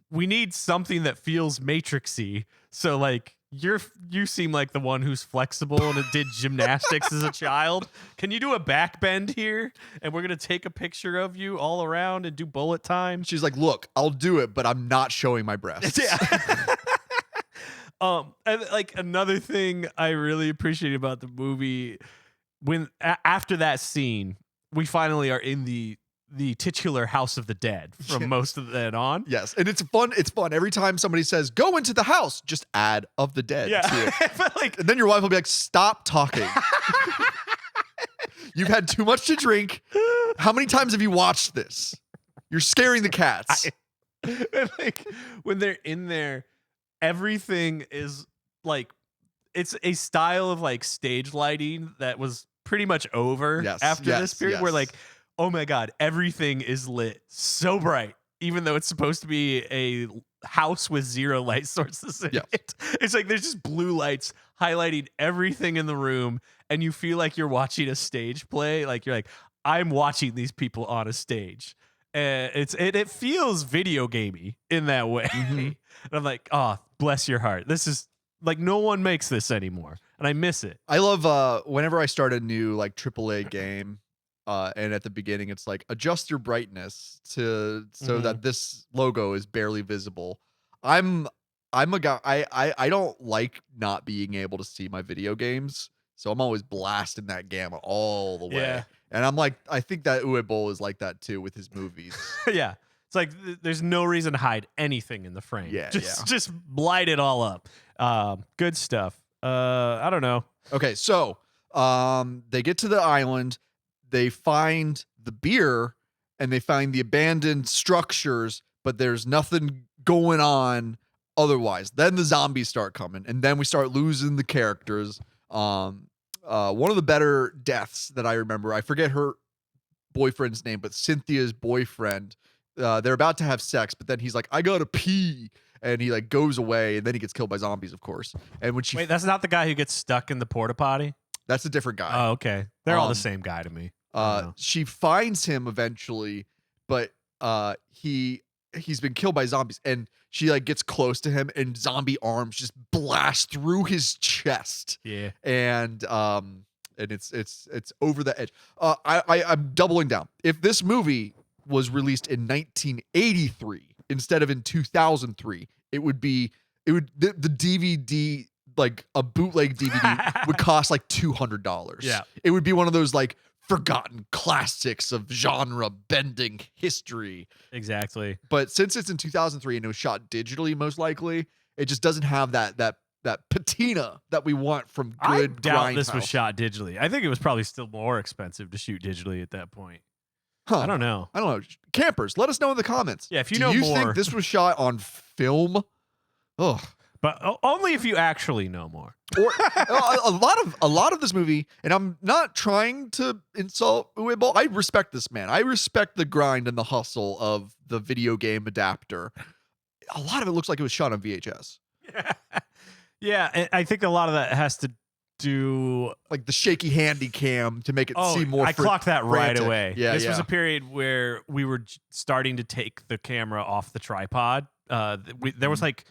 Speaker 2: we need something that feels Matrixy. So like you seem like the one who's flexible and did gymnastics as a child. Can you do a back bend here? And we're gonna take a picture of you all around and do bullet time.
Speaker 1: She's like, look, I'll do it, but I'm not showing my breasts.
Speaker 2: Yeah. And like another thing I really appreciate about the movie, when after that scene, we finally are in the the titular House of the Dead from most of that on.
Speaker 1: Yes, and it's fun. It's fun every time somebody says "Go into the house." Just add "of the dead" to it,
Speaker 2: but like,
Speaker 1: and then your wife will be like, "Stop talking. You've had too much to drink. How many times have you watched this? You're scaring the cats."
Speaker 2: like when they're in there, everything is like, it's a style of like stage lighting that was pretty much over after this period where like, oh my God, everything is lit so bright, even though it's supposed to be a house with zero light sources in it. It's like there's just blue lights highlighting everything in the room, and you feel like you're watching a stage play. Like you're like, I'm watching these people on a stage. It feels video gamey in that way. And I'm like, oh, bless your heart. This is like, no one makes this anymore, and I miss it.
Speaker 1: I love whenever I start a new like AAA game, and at the beginning it's like adjust your brightness so that this logo is barely visible. I'm a guy. I don't like not being able to see my video games, so I'm always blasting that gamma all the way.
Speaker 2: Yeah.
Speaker 1: And I'm like, I think that Uwe Boll is like that too with his movies.
Speaker 2: Yeah. It's like there's no reason to hide anything in the frame.
Speaker 1: Yeah,
Speaker 2: just light it all up. Good stuff. I don't know.
Speaker 1: Okay, so they get to the island, they find the beer, and they find the abandoned structures, but there's nothing going on otherwise. Then the zombies start coming, and then we start losing the characters. One of the better deaths that I remember, I forget her boyfriend's name, but Cynthia's boyfriend. They're about to have sex, but then he's like, "I gotta pee," and he like goes away, and then he gets killed by zombies, of course. And when she
Speaker 2: Wait, that's not the guy who gets stuck in the porta potty?
Speaker 1: that's a different guy.
Speaker 2: Oh, okay. They're all the same guy to me.
Speaker 1: She finds him eventually, but he's been killed by zombies, and she like gets close to him, and zombie arms just blast through his chest.
Speaker 2: Yeah.
Speaker 1: And it's over the edge. I'm doubling down. If this movie was released in 1983 instead of in 2003, the DVD, like a bootleg DVD, would cost like $200.
Speaker 2: Yeah.
Speaker 1: It would be one of those like forgotten classics of genre bending history.
Speaker 2: Exactly.
Speaker 1: But since it's in 2003 and it was shot digitally, most likely, it just doesn't have that patina that we want from good.
Speaker 2: I doubt this
Speaker 1: grindhouse.
Speaker 2: was shot digitally. I think it was probably still more expensive to shoot digitally at that point.
Speaker 1: Huh.
Speaker 2: I don't know.
Speaker 1: Campers, let us know in the comments.
Speaker 2: Yeah, if you
Speaker 1: Do
Speaker 2: know
Speaker 1: you
Speaker 2: more.
Speaker 1: think this was shot on film? Ugh.
Speaker 2: But only if you actually know more.
Speaker 1: Or a lot of this movie, and I'm not trying to insult Uwe Boll. I respect this man. I respect the grind and the hustle of the video game adapter. A lot of it looks like it was shot on VHS.
Speaker 2: Yeah, and I think a lot of that has to do.
Speaker 1: Like the shaky handy cam to make it
Speaker 2: Oh,
Speaker 1: seem more
Speaker 2: I clocked that right
Speaker 1: frantic.
Speaker 2: away.
Speaker 1: Yeah,
Speaker 2: this was
Speaker 1: yeah.
Speaker 2: a period where we were starting to take the camera off the tripod. There was like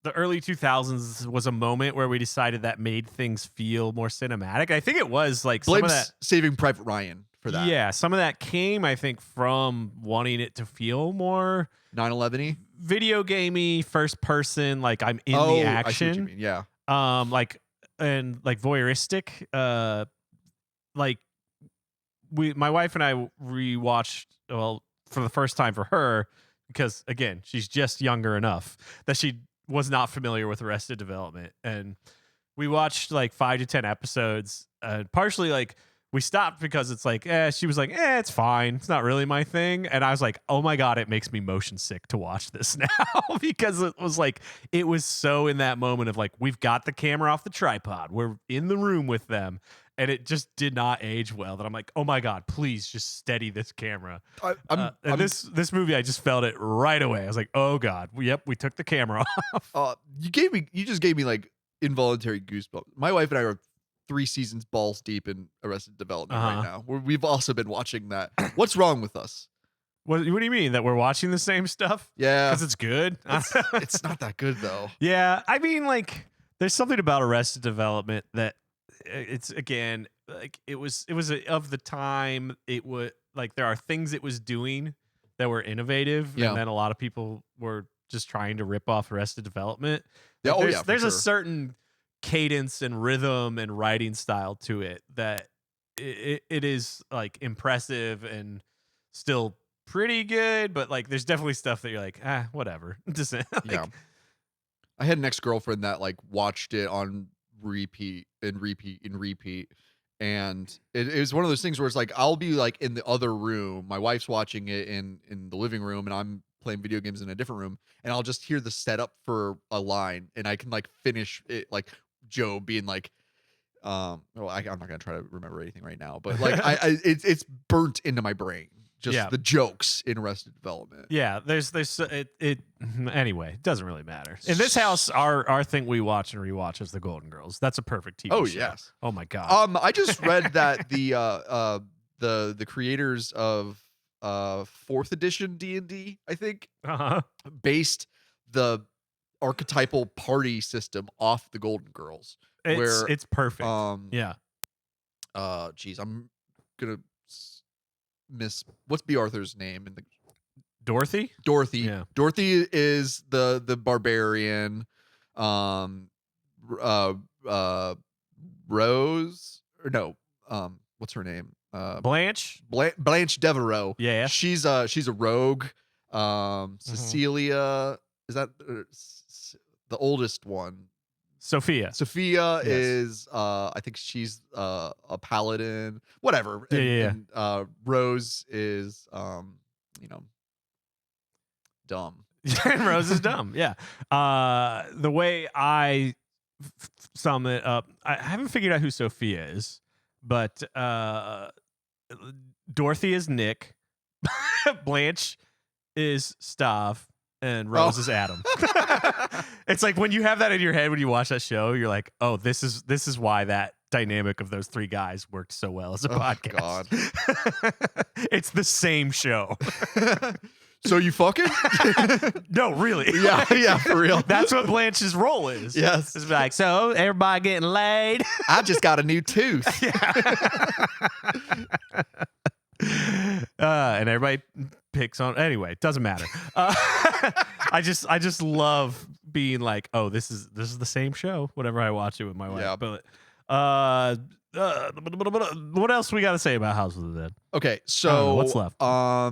Speaker 2: the early 2000s was a moment where we decided that made things feel more cinematic. I think it was like some
Speaker 1: Blame
Speaker 2: of that.
Speaker 1: Saving Private Ryan for that.
Speaker 2: Yeah, some of that came, I think, from wanting it to feel more
Speaker 1: 9/11-y.
Speaker 2: video gamey, first person, like I'm in the
Speaker 1: I see what you
Speaker 2: action.
Speaker 1: mean. Yeah.
Speaker 2: And like voyeuristic. Like my wife and I rewatched, well, for the first time for her, because again, she's just younger enough that she was not familiar with Arrested Development, and we watched like 5 to 10 episodes. Partially like we stopped because it's like, she was like, it's fine. It's not really my thing. And I was like, oh my God, it makes me motion sick to watch this now because it was like, it was so in that moment of like, we've got the camera off the tripod. We're in the room with them. And it just did not age well that I'm like, oh my God, please just steady this camera. This movie, I just felt it right away. I was like, oh God, yep, we took the camera off.
Speaker 1: You just gave me like involuntary goosebumps. My wife and I are 3 seasons balls deep in Arrested Development right now. We've also been watching that. What's wrong with us?
Speaker 2: What do you mean? That we're watching the same stuff?
Speaker 1: Yeah.
Speaker 2: Because it's good?
Speaker 1: It's not that good though.
Speaker 2: Yeah. I mean, like, there's something about Arrested Development that it's, again, like it was of the time. It would, like, there are things it was doing that were innovative.
Speaker 1: Yeah.
Speaker 2: And then a lot of people were just trying to rip off Arrested Development.
Speaker 1: Yeah,
Speaker 2: Like,
Speaker 1: for
Speaker 2: there's
Speaker 1: sure.
Speaker 2: a certain cadence and rhythm and writing style to it that it is like impressive, and still pretty good, but like there's definitely stuff that you're like, whatever. Just like,
Speaker 1: Yeah. I had an ex-girlfriend that like watched it on repeat and repeat and repeat. And it was one of those things where it's like I'll be like in the other room, my wife's watching it in the living room, and I'm playing video games in a different room, and I'll just hear the setup for a line, and I can like finish it, like Joe being like, well, I'm not gonna try to remember anything right now, but like it's burnt into my brain, just
Speaker 2: Yeah.
Speaker 1: the jokes in Arrested Development.
Speaker 2: Yeah, there's it anyway, it doesn't really matter. In this house, our thing we watch and rewatch is The Golden Girls. That's a perfect TV
Speaker 1: Oh
Speaker 2: show.
Speaker 1: yes.
Speaker 2: Oh my god.
Speaker 1: I just read that the creators of fourth edition D&D, I think,
Speaker 2: Uh-huh.
Speaker 1: based the archetypal party system off the Golden Girls. Where
Speaker 2: It's perfect. Yeah.
Speaker 1: Geez, I'm gonna miss what's B. Arthur's name in the
Speaker 2: Dorothy?
Speaker 1: Dorothy.
Speaker 2: Yeah.
Speaker 1: Dorothy is the barbarian. R- Rose or no, what's her name?
Speaker 2: Blanche?
Speaker 1: Blanche Devereaux.
Speaker 2: Yeah.
Speaker 1: She's a rogue. Cecilia is that the oldest one?
Speaker 2: Sophia.
Speaker 1: Sophia
Speaker 2: Yes.
Speaker 1: is I think she's a paladin. Whatever.
Speaker 2: Yeah,
Speaker 1: And,
Speaker 2: yeah, yeah.
Speaker 1: and Rose is dumb.
Speaker 2: And Rose is dumb. Yeah. The way I sum it up, I haven't figured out who Sophia is, but Dorothy is Nick, Blanche is Stav, and Rose is Adam. It's like when you have that in your head when you watch that show, you're like, oh, this is why that dynamic of those three guys worked so well as a podcast.
Speaker 1: God.
Speaker 2: It's the same show.
Speaker 1: So you fucking?
Speaker 2: No, really.
Speaker 1: Yeah, for real.
Speaker 2: That's what Blanche's role is.
Speaker 1: Yes.
Speaker 2: It's like, so everybody getting laid.
Speaker 1: I just got a new tooth.
Speaker 2: And everybody picks on. Anyway, doesn't matter. I just love being like, oh, this is the same show. Whenever I watch it with my wife.
Speaker 1: Yeah.
Speaker 2: But what else we got to say about House of the Dead?
Speaker 1: Okay, so
Speaker 2: what's left?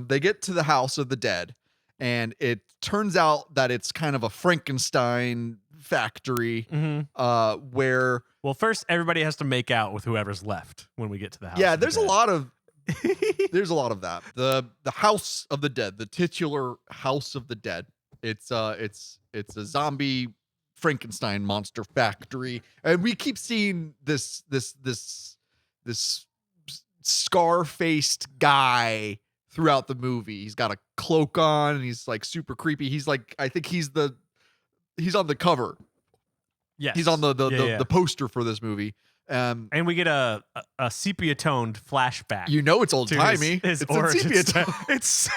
Speaker 1: They get to the House of the Dead, and it turns out that it's kind of a Frankenstein factory, where
Speaker 2: Well, first everybody has to make out with whoever's left when we get to the house.
Speaker 1: yeah,
Speaker 2: of the
Speaker 1: there's
Speaker 2: dead.
Speaker 1: a lot of that. The House of the Dead, the titular House of the Dead. It's a zombie Frankenstein monster factory, and we keep seeing this scar-faced guy throughout the movie. He's got a cloak on, and he's like super creepy. He's like, I think he's on the cover.
Speaker 2: Yes.
Speaker 1: He's on the
Speaker 2: Yeah.
Speaker 1: poster for this movie.
Speaker 2: And we get a sepia toned flashback.
Speaker 1: You know it's old
Speaker 2: to
Speaker 1: timey.
Speaker 2: His
Speaker 1: It's
Speaker 2: origin
Speaker 1: sepia
Speaker 2: story.
Speaker 1: tone.
Speaker 2: It's so,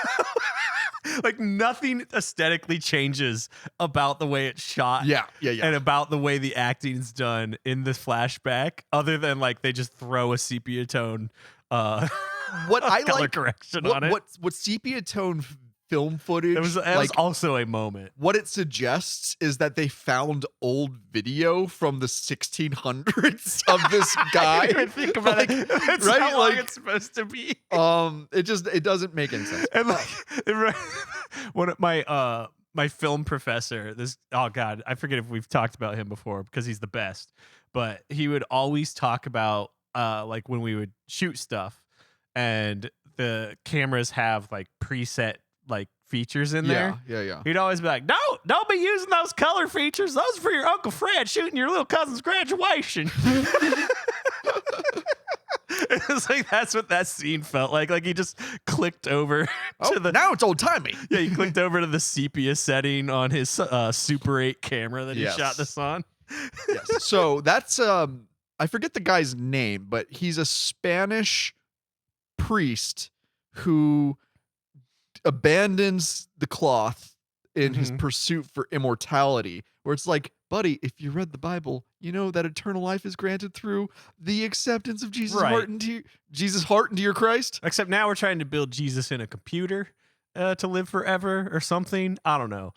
Speaker 2: like nothing aesthetically changes about the way it's shot.
Speaker 1: Yeah.
Speaker 2: And about the way the acting's done in this flashback, other than like they just throw a sepia tone
Speaker 1: What I
Speaker 2: color
Speaker 1: like
Speaker 2: correction on it.
Speaker 1: what sepia tone film footage.
Speaker 2: It was
Speaker 1: like,
Speaker 2: also a moment.
Speaker 1: what it suggests is that they found old video from the 1600s of this guy.
Speaker 2: I didn't even think about
Speaker 1: Like,
Speaker 2: it. That's
Speaker 1: right?
Speaker 2: how long
Speaker 1: Like,
Speaker 2: it's supposed to be.
Speaker 1: it doesn't make any sense.
Speaker 2: And like one of my film professor, oh god, I forget if we've talked about him before because he's the best, but he would always talk about like when we would shoot stuff and the cameras have like preset like features in there.
Speaker 1: Yeah.
Speaker 2: He'd always be like, don't be using those color features. Those are for your Uncle Fred shooting your little cousin's graduation. It was like that's what that scene felt like. Like he just clicked over to the
Speaker 1: now it's old timey.
Speaker 2: yeah, he clicked over to the sepia setting on his Super 8 camera that he
Speaker 1: Yes.
Speaker 2: shot this on.
Speaker 1: Yes. So that's I forget the guy's name, but he's a Spanish priest who abandons the cloth in his pursuit for immortality, where it's like, buddy, if you read the Bible, you know that eternal life is granted through the acceptance of Jesus'
Speaker 2: Right.
Speaker 1: heart into your Christ.
Speaker 2: Except now we're trying to build Jesus in a computer to live forever or something. I don't know.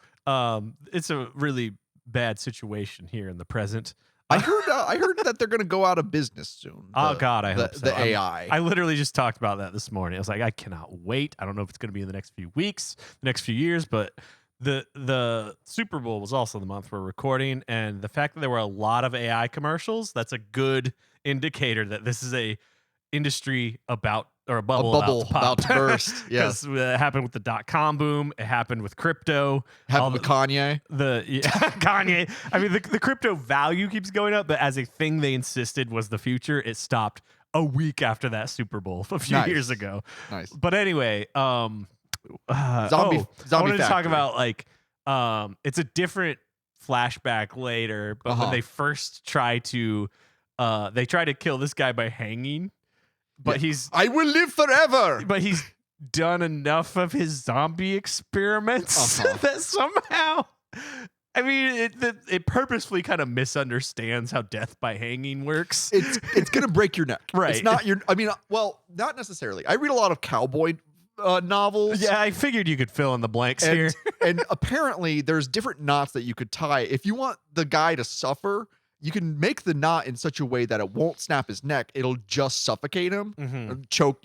Speaker 2: It's a really bad situation here in the present.
Speaker 1: I heard that they're going to go out of business soon.
Speaker 2: Oh God, I hope so.
Speaker 1: The AI.
Speaker 2: I literally just talked about that this morning. I was like, I cannot wait. I don't know if it's going to be in the next few weeks, the next few years, but the Super Bowl was also the month we're recording, and the fact that there were a lot of AI commercials, that's a good indicator that this is a industry about, or a bubble
Speaker 1: about to burst. Yeah,
Speaker 2: because it happened with the .com boom. It happened with crypto.
Speaker 1: happened with Kanye.
Speaker 2: Kanye. I mean, the crypto value keeps going up, but as a thing they insisted was the future, it stopped a week after that Super Bowl a few years ago.
Speaker 1: Nice.
Speaker 2: But anyway,
Speaker 1: Zombie
Speaker 2: I wanted to talk
Speaker 1: Factory.
Speaker 2: about like it's a different flashback later, but when they first try to kill this guy by hanging, but
Speaker 1: I will live forever.
Speaker 2: but he's done enough of his zombie experiments that somehow, I mean, it purposefully kind of misunderstands how death by hanging works.
Speaker 1: It's gonna break your neck.
Speaker 2: Right.
Speaker 1: It's not your. I mean, well, not necessarily. I read a lot of cowboy novels.
Speaker 2: Yeah, I figured you could fill in the blanks here.
Speaker 1: And apparently, there's different knots that you could tie. If you want the guy to suffer, you can make the knot in such a way that it won't snap his neck. It'll just suffocate him, choke,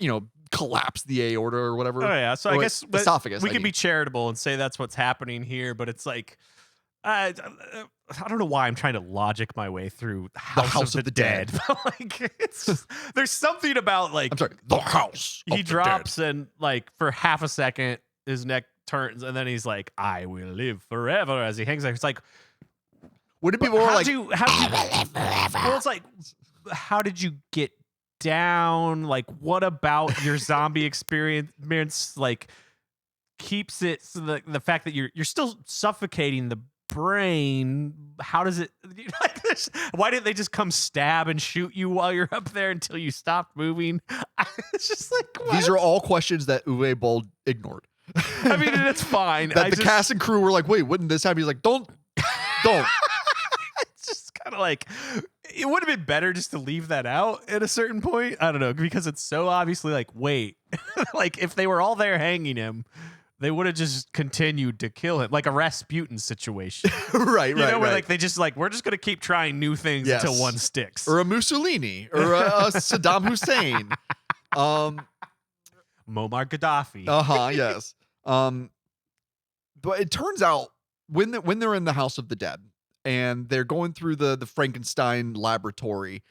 Speaker 1: collapse the aorta or whatever.
Speaker 2: Oh yeah, so I guess
Speaker 1: esophagus.
Speaker 2: we can be charitable and say that's what's happening here, but it's like I don't know why I'm trying to logic my way through House of the Dead. Like it's just, there's something about like
Speaker 1: I'm sorry, the House.
Speaker 2: He drops and like for half a second his neck turns and then he's like, I will live forever as he hangs there. It's like,
Speaker 1: when did people were like,
Speaker 2: well, it's like, how did you get down? Like, what about your zombie experience like keeps it so the fact that you're still suffocating the brain? How does it like this? Why didn't they just come stab and shoot you while you're up there until you stopped moving? It's just like, what?
Speaker 1: These are all questions that Uwe Boll ignored.
Speaker 2: I mean, and it's fine.
Speaker 1: That the cast and crew were like, wait, wouldn't this happen? He's like, don't.
Speaker 2: It's just kind of like, it would have been better just to leave that out at a certain point. I don't know, because it's so obviously like, wait, like if they were all there hanging him, they would have just continued to kill him, like a Rasputin situation.
Speaker 1: Right.
Speaker 2: Where like they just like, we're just gonna keep trying new things until one sticks.
Speaker 1: Or a Mussolini, or a Saddam Hussein,
Speaker 2: Muammar Gaddafi.
Speaker 1: Yes. But it turns out when they're in the House of the Dead and they're going through the Frankenstein laboratory,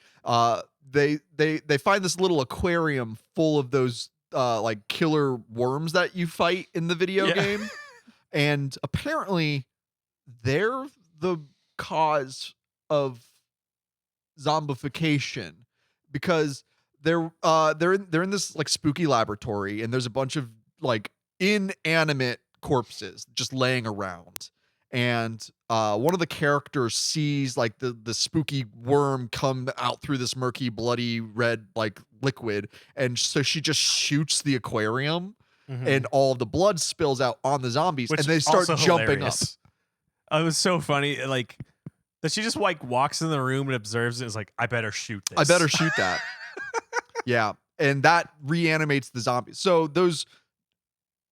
Speaker 1: they find this little aquarium full of those like killer worms that you fight in the video game, and apparently they're the cause of zombification because they're in this like spooky laboratory and there's a bunch of like inanimate corpses just laying around, and one of the characters sees like the spooky worm come out through this murky bloody red like liquid, and so she just shoots the aquarium and all the blood spills out on the zombies. Which and they start jumping up.
Speaker 2: It was so funny, like that she just like walks in the room and observes it, and is like, I better shoot this.
Speaker 1: I better shoot that. Yeah, and that reanimates the zombies. So those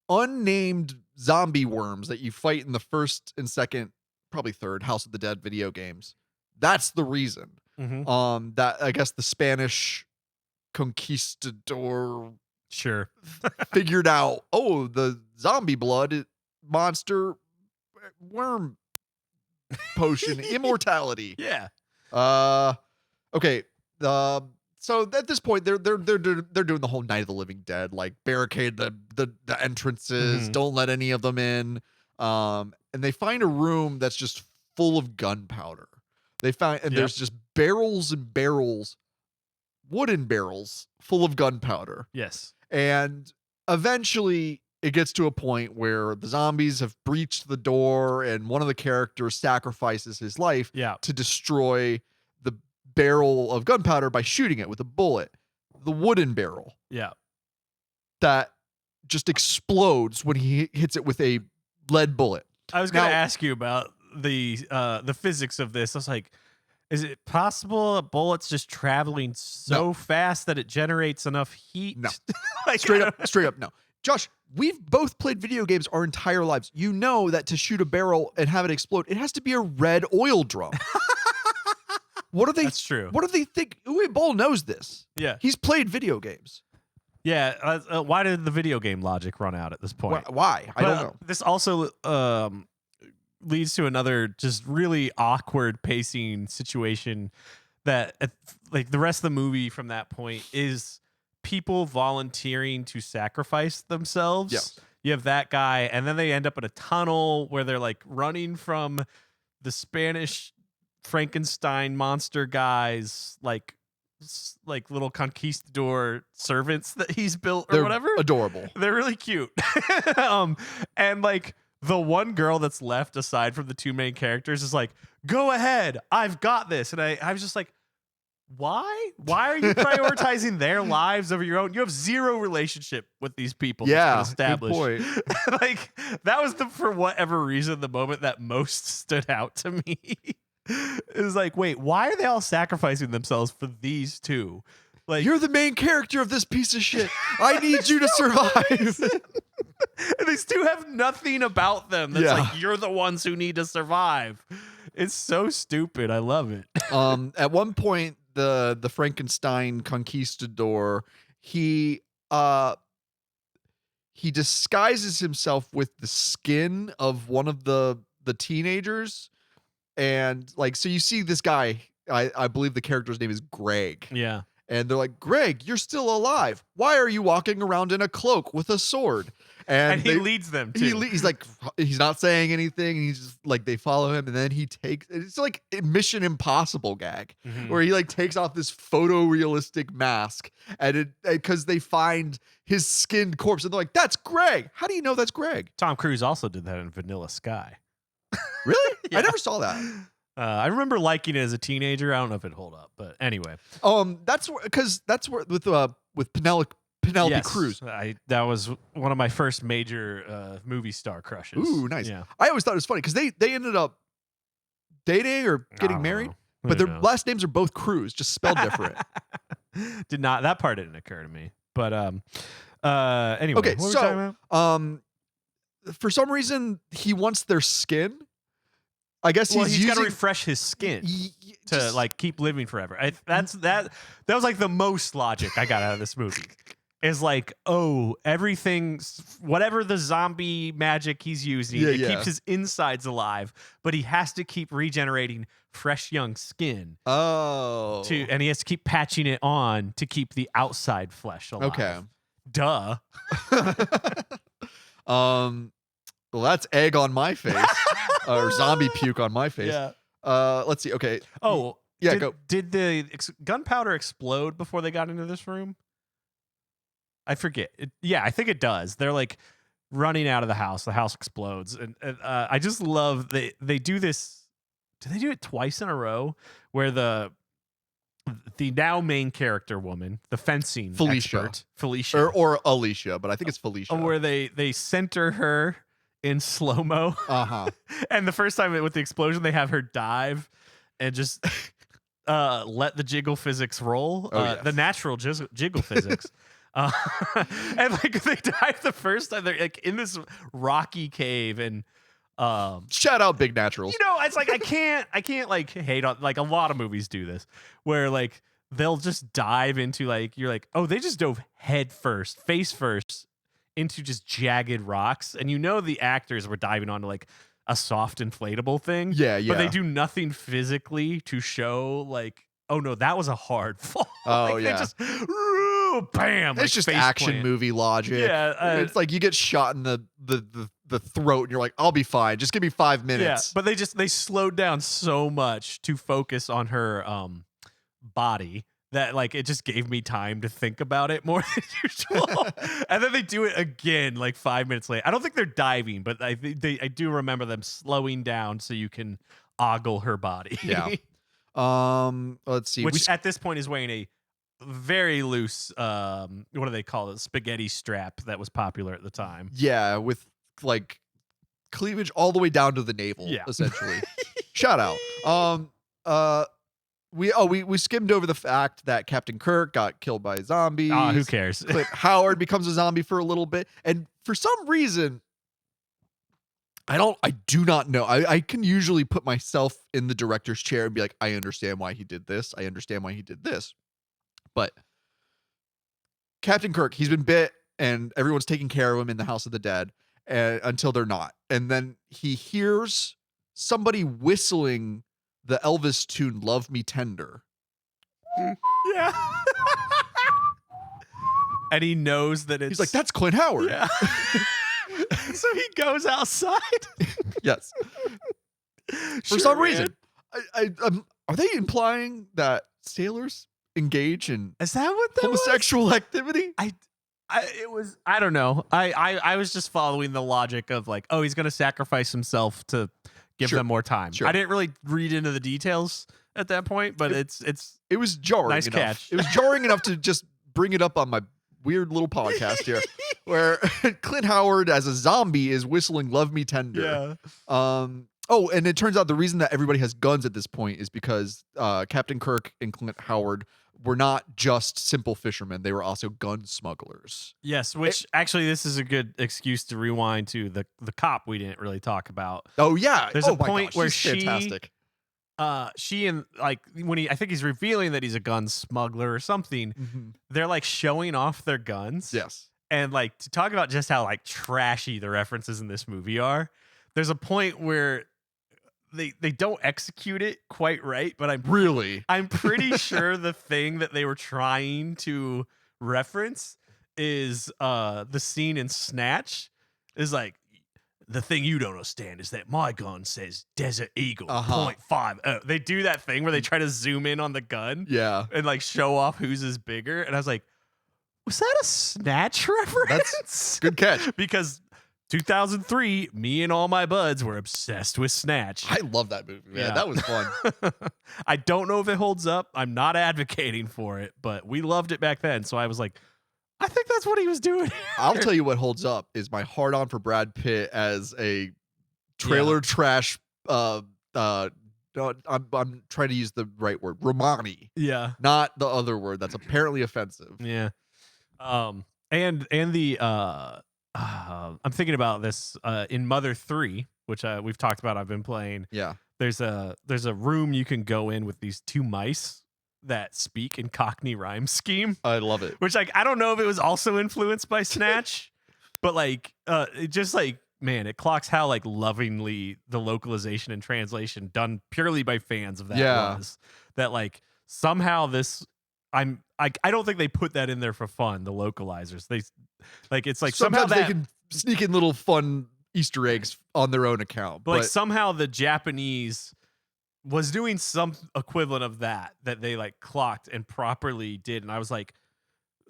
Speaker 1: unnamed zombie worms that you fight in the first and second, probably third House of the Dead video games, that's the reason. That I guess the Spanish conquistador figured out, the zombie blood monster worm potion immortality.
Speaker 2: Yeah.
Speaker 1: Okay. So at this point, they're doing the whole Night of the Living Dead, like barricade the entrances, don't let any of them in. And they find a room that's just full of gunpowder. There's just barrels and barrels, wooden barrels full of gunpowder.
Speaker 2: Yes.
Speaker 1: And eventually it gets to a point where the zombies have breached the door and one of the characters sacrifices his life to destroy the barrel of gunpowder by shooting it with a bullet. The wooden barrel.
Speaker 2: Yeah.
Speaker 1: That just explodes when he hits it with a lead bullet.
Speaker 2: I was going to ask you about the physics of this. I was like, is it possible a bullet's just traveling so fast that it generates enough heat?
Speaker 1: No.
Speaker 2: Like,
Speaker 1: straight up, no. Josh, we've both played video games our entire lives. You know that to shoot a barrel and have it explode, it has to be a red oil drum. What do they?
Speaker 2: That's true.
Speaker 1: What do they think? Uwe Boll knows this.
Speaker 2: Yeah.
Speaker 1: He's played video games.
Speaker 2: Yeah. Why did the video game logic run out at this point?
Speaker 1: Why? I don't know.
Speaker 2: This also leads to another just really awkward pacing situation that like the rest of the movie from that point is people volunteering to sacrifice themselves.
Speaker 1: Yeah.
Speaker 2: You have that guy, and then they end up in a tunnel where they're like running from the Spanish Frankenstein monster guys, like little conquistador servants that he's built or
Speaker 1: They're
Speaker 2: whatever.
Speaker 1: adorable.
Speaker 2: They're really cute. And like the one girl that's left aside from the two main characters is like, go ahead, I've got this. And I was just like, why are you prioritizing their lives over your own? You have zero relationship with these people.
Speaker 1: Yeah,
Speaker 2: established.
Speaker 1: good point.
Speaker 2: Like that was for whatever reason the moment that most stood out to me. It was like, wait, why are they all sacrificing themselves for these two? Like,
Speaker 1: You're the main character of this piece of shit. I need you to survive.
Speaker 2: and these two have nothing about them that's like, you're the ones who need to survive. It's so stupid. I love it.
Speaker 1: At one point, the Frankenstein conquistador, he disguises himself with the skin of one of the teenagers, and like, so you see this guy. I believe the character's name is Greg.
Speaker 2: Yeah.
Speaker 1: And they're like, Greg, you're still alive. Why are you walking around in a cloak with a sword?
Speaker 2: And he leads them too.
Speaker 1: He's like, he's not saying anything. And he's just like, they follow him. And then he takes, it's like a Mission Impossible gag where he like takes off this photorealistic mask. And it, because they find his skinned corpse. And they're like, that's Greg. How do you know that's Greg?
Speaker 2: Tom Cruise also did that in Vanilla Sky.
Speaker 1: Really?
Speaker 2: Yeah.
Speaker 1: I never saw that.
Speaker 2: I remember liking it as a teenager. I don't know if it hold up, but anyway.
Speaker 1: That's where with Penelope Cruz.
Speaker 2: That was one of my first major movie star crushes.
Speaker 1: Ooh, nice.
Speaker 2: Yeah.
Speaker 1: I always thought it was funny because they ended up dating or getting married, but their last names are both Cruz, just spelled different.
Speaker 2: That part didn't occur to me. But anyway.
Speaker 1: Okay,
Speaker 2: what were we talking about?
Speaker 1: For some reason he wants their skin. I guess
Speaker 2: he's got to refresh his skin to like keep living forever. That was like the most logic I got out of this movie. Is like, oh, whatever the zombie magic he's using, it keeps his insides alive, but he has to keep regenerating fresh young skin.
Speaker 1: Oh,
Speaker 2: and he has to keep patching it on to keep the outside flesh alive.
Speaker 1: Okay,
Speaker 2: duh.
Speaker 1: Well, that's egg on my face. Or zombie puke on my face.
Speaker 2: Yeah.
Speaker 1: Let's see. Okay.
Speaker 2: Oh,
Speaker 1: yeah.
Speaker 2: Did,
Speaker 1: go.
Speaker 2: Did the gunpowder explode before they got into this room? I forget. I think it does. They're like running out of the house. The house explodes, and I just love they do this. Do they do it twice in a row? Where the now main character woman, the fencing expert, Felicia,
Speaker 1: or Alicia, but I think it's Felicia.
Speaker 2: Where they center her in slow-mo. And the first time with the explosion, they have her dive and just let the jiggle physics roll. The natural jiggle physics. And like they dive the first time, they're like in this rocky cave, and
Speaker 1: shout out Big Naturals.
Speaker 2: It's like I can't like hate on, like, a lot of movies do this where like they'll just dive into, like, you're like, oh, they just dove face first into just jagged rocks, and the actors were diving onto like a soft inflatable thing.
Speaker 1: Yeah.
Speaker 2: But they do nothing physically to show like, oh no, that was a hard fall.
Speaker 1: Oh,
Speaker 2: like,
Speaker 1: yeah.
Speaker 2: They just bam.
Speaker 1: It's just action movie logic.
Speaker 2: Yeah.
Speaker 1: It's like you get shot in the throat and you're like, I'll be fine. Just give me 5 minutes.
Speaker 2: Yeah, but they slowed down so much to focus on her body that like it just gave me time to think about it more than usual. And then they do it again like 5 minutes later. I don't think they're diving, but I do remember them slowing down so you can ogle her body.
Speaker 1: Yeah. Let's see.
Speaker 2: Which at this point is wearing a very loose what do they call it? Spaghetti strap that was popular at the time.
Speaker 1: Yeah, with like cleavage all the way down to the navel, essentially. Shout out. We skimmed over the fact that Captain Kirk got killed by zombies.
Speaker 2: Who cares?
Speaker 1: But Howard becomes a zombie for a little bit, and for some reason, I do not know. I can usually put myself in the director's chair and be like, I understand why he did this. I understand why he did this. But Captain Kirk, he's been bit and everyone's taking care of him in the House of the Dead until they're not. And then he hears somebody whistling the Elvis tune, Love Me Tender.
Speaker 2: Yeah. And he knows that it's...
Speaker 1: He's like, that's Clint Howard.
Speaker 2: Yeah. So he goes outside.
Speaker 1: Yes. For some reason. Are they implying that sailors engage in
Speaker 2: Is that what that
Speaker 1: homosexual activity?
Speaker 2: I don't know. I was just following the logic of like, oh, he's going to sacrifice himself to give them more time.
Speaker 1: Sure.
Speaker 2: I didn't really read into the details at that point, but
Speaker 1: it was jarring
Speaker 2: nice
Speaker 1: enough.
Speaker 2: catch.
Speaker 1: It was jarring enough to just bring it up on my weird little podcast here where Clint Howard as a zombie is whistling Love Me Tender.
Speaker 2: Yeah.
Speaker 1: Oh, and it turns out the reason that everybody has guns at this point is because Captain Kirk and Clint Howard were not just simple fishermen. They were also gun smugglers.
Speaker 2: Yes, which actually this is a good excuse to rewind to the cop we didn't really talk about.
Speaker 1: Oh, yeah.
Speaker 2: There's a point where
Speaker 1: fantastic.
Speaker 2: She and like when I think he's revealing that he's a gun smuggler or something,
Speaker 1: Mm-hmm.
Speaker 2: they're like showing off their guns.
Speaker 1: Yes.
Speaker 2: And like to talk about just how like trashy the references in this movie are, there's a point where they don't execute it quite right, but I'm pretty sure the thing that they were trying to reference is the scene in Snatch is like, the thing you don't understand is that my gun says Desert Eagle .5. They do that thing where they try to zoom in on the gun, and like show off whose is bigger. And I was like, was that a Snatch reference?
Speaker 1: That's good catch.
Speaker 2: Because 2003, me and all my buds were obsessed with Snatch.
Speaker 1: I love that movie, man. Yeah. That was fun.
Speaker 2: I don't know if it holds up. I'm not advocating for it, but we loved it back then. So I was like, I think that's what he was doing.
Speaker 1: I'll tell you what holds up is my hard on for Brad Pitt as a trailer trash. I'm trying to use the right word, Romani.
Speaker 2: Yeah,
Speaker 1: not the other word that's apparently offensive.
Speaker 2: Yeah, and the I'm thinking about this in Mother 3, which we've talked about. I've been playing.
Speaker 1: Yeah,
Speaker 2: there's a room you can go in with these two mice that speak in Cockney rhyme scheme.
Speaker 1: I love it.
Speaker 2: Which like I don't know if it was also influenced by Snatch, but like it just like, man, it clocks how like lovingly the localization and translation done purely by fans of that was. That like somehow this I don't think they put that in there for fun, the localizers. They like it's like
Speaker 1: sometimes
Speaker 2: somehow
Speaker 1: they can sneak in little fun Easter eggs on their own account.
Speaker 2: But like somehow the Japanese was doing some equivalent of that they like clocked and properly did. And I was like,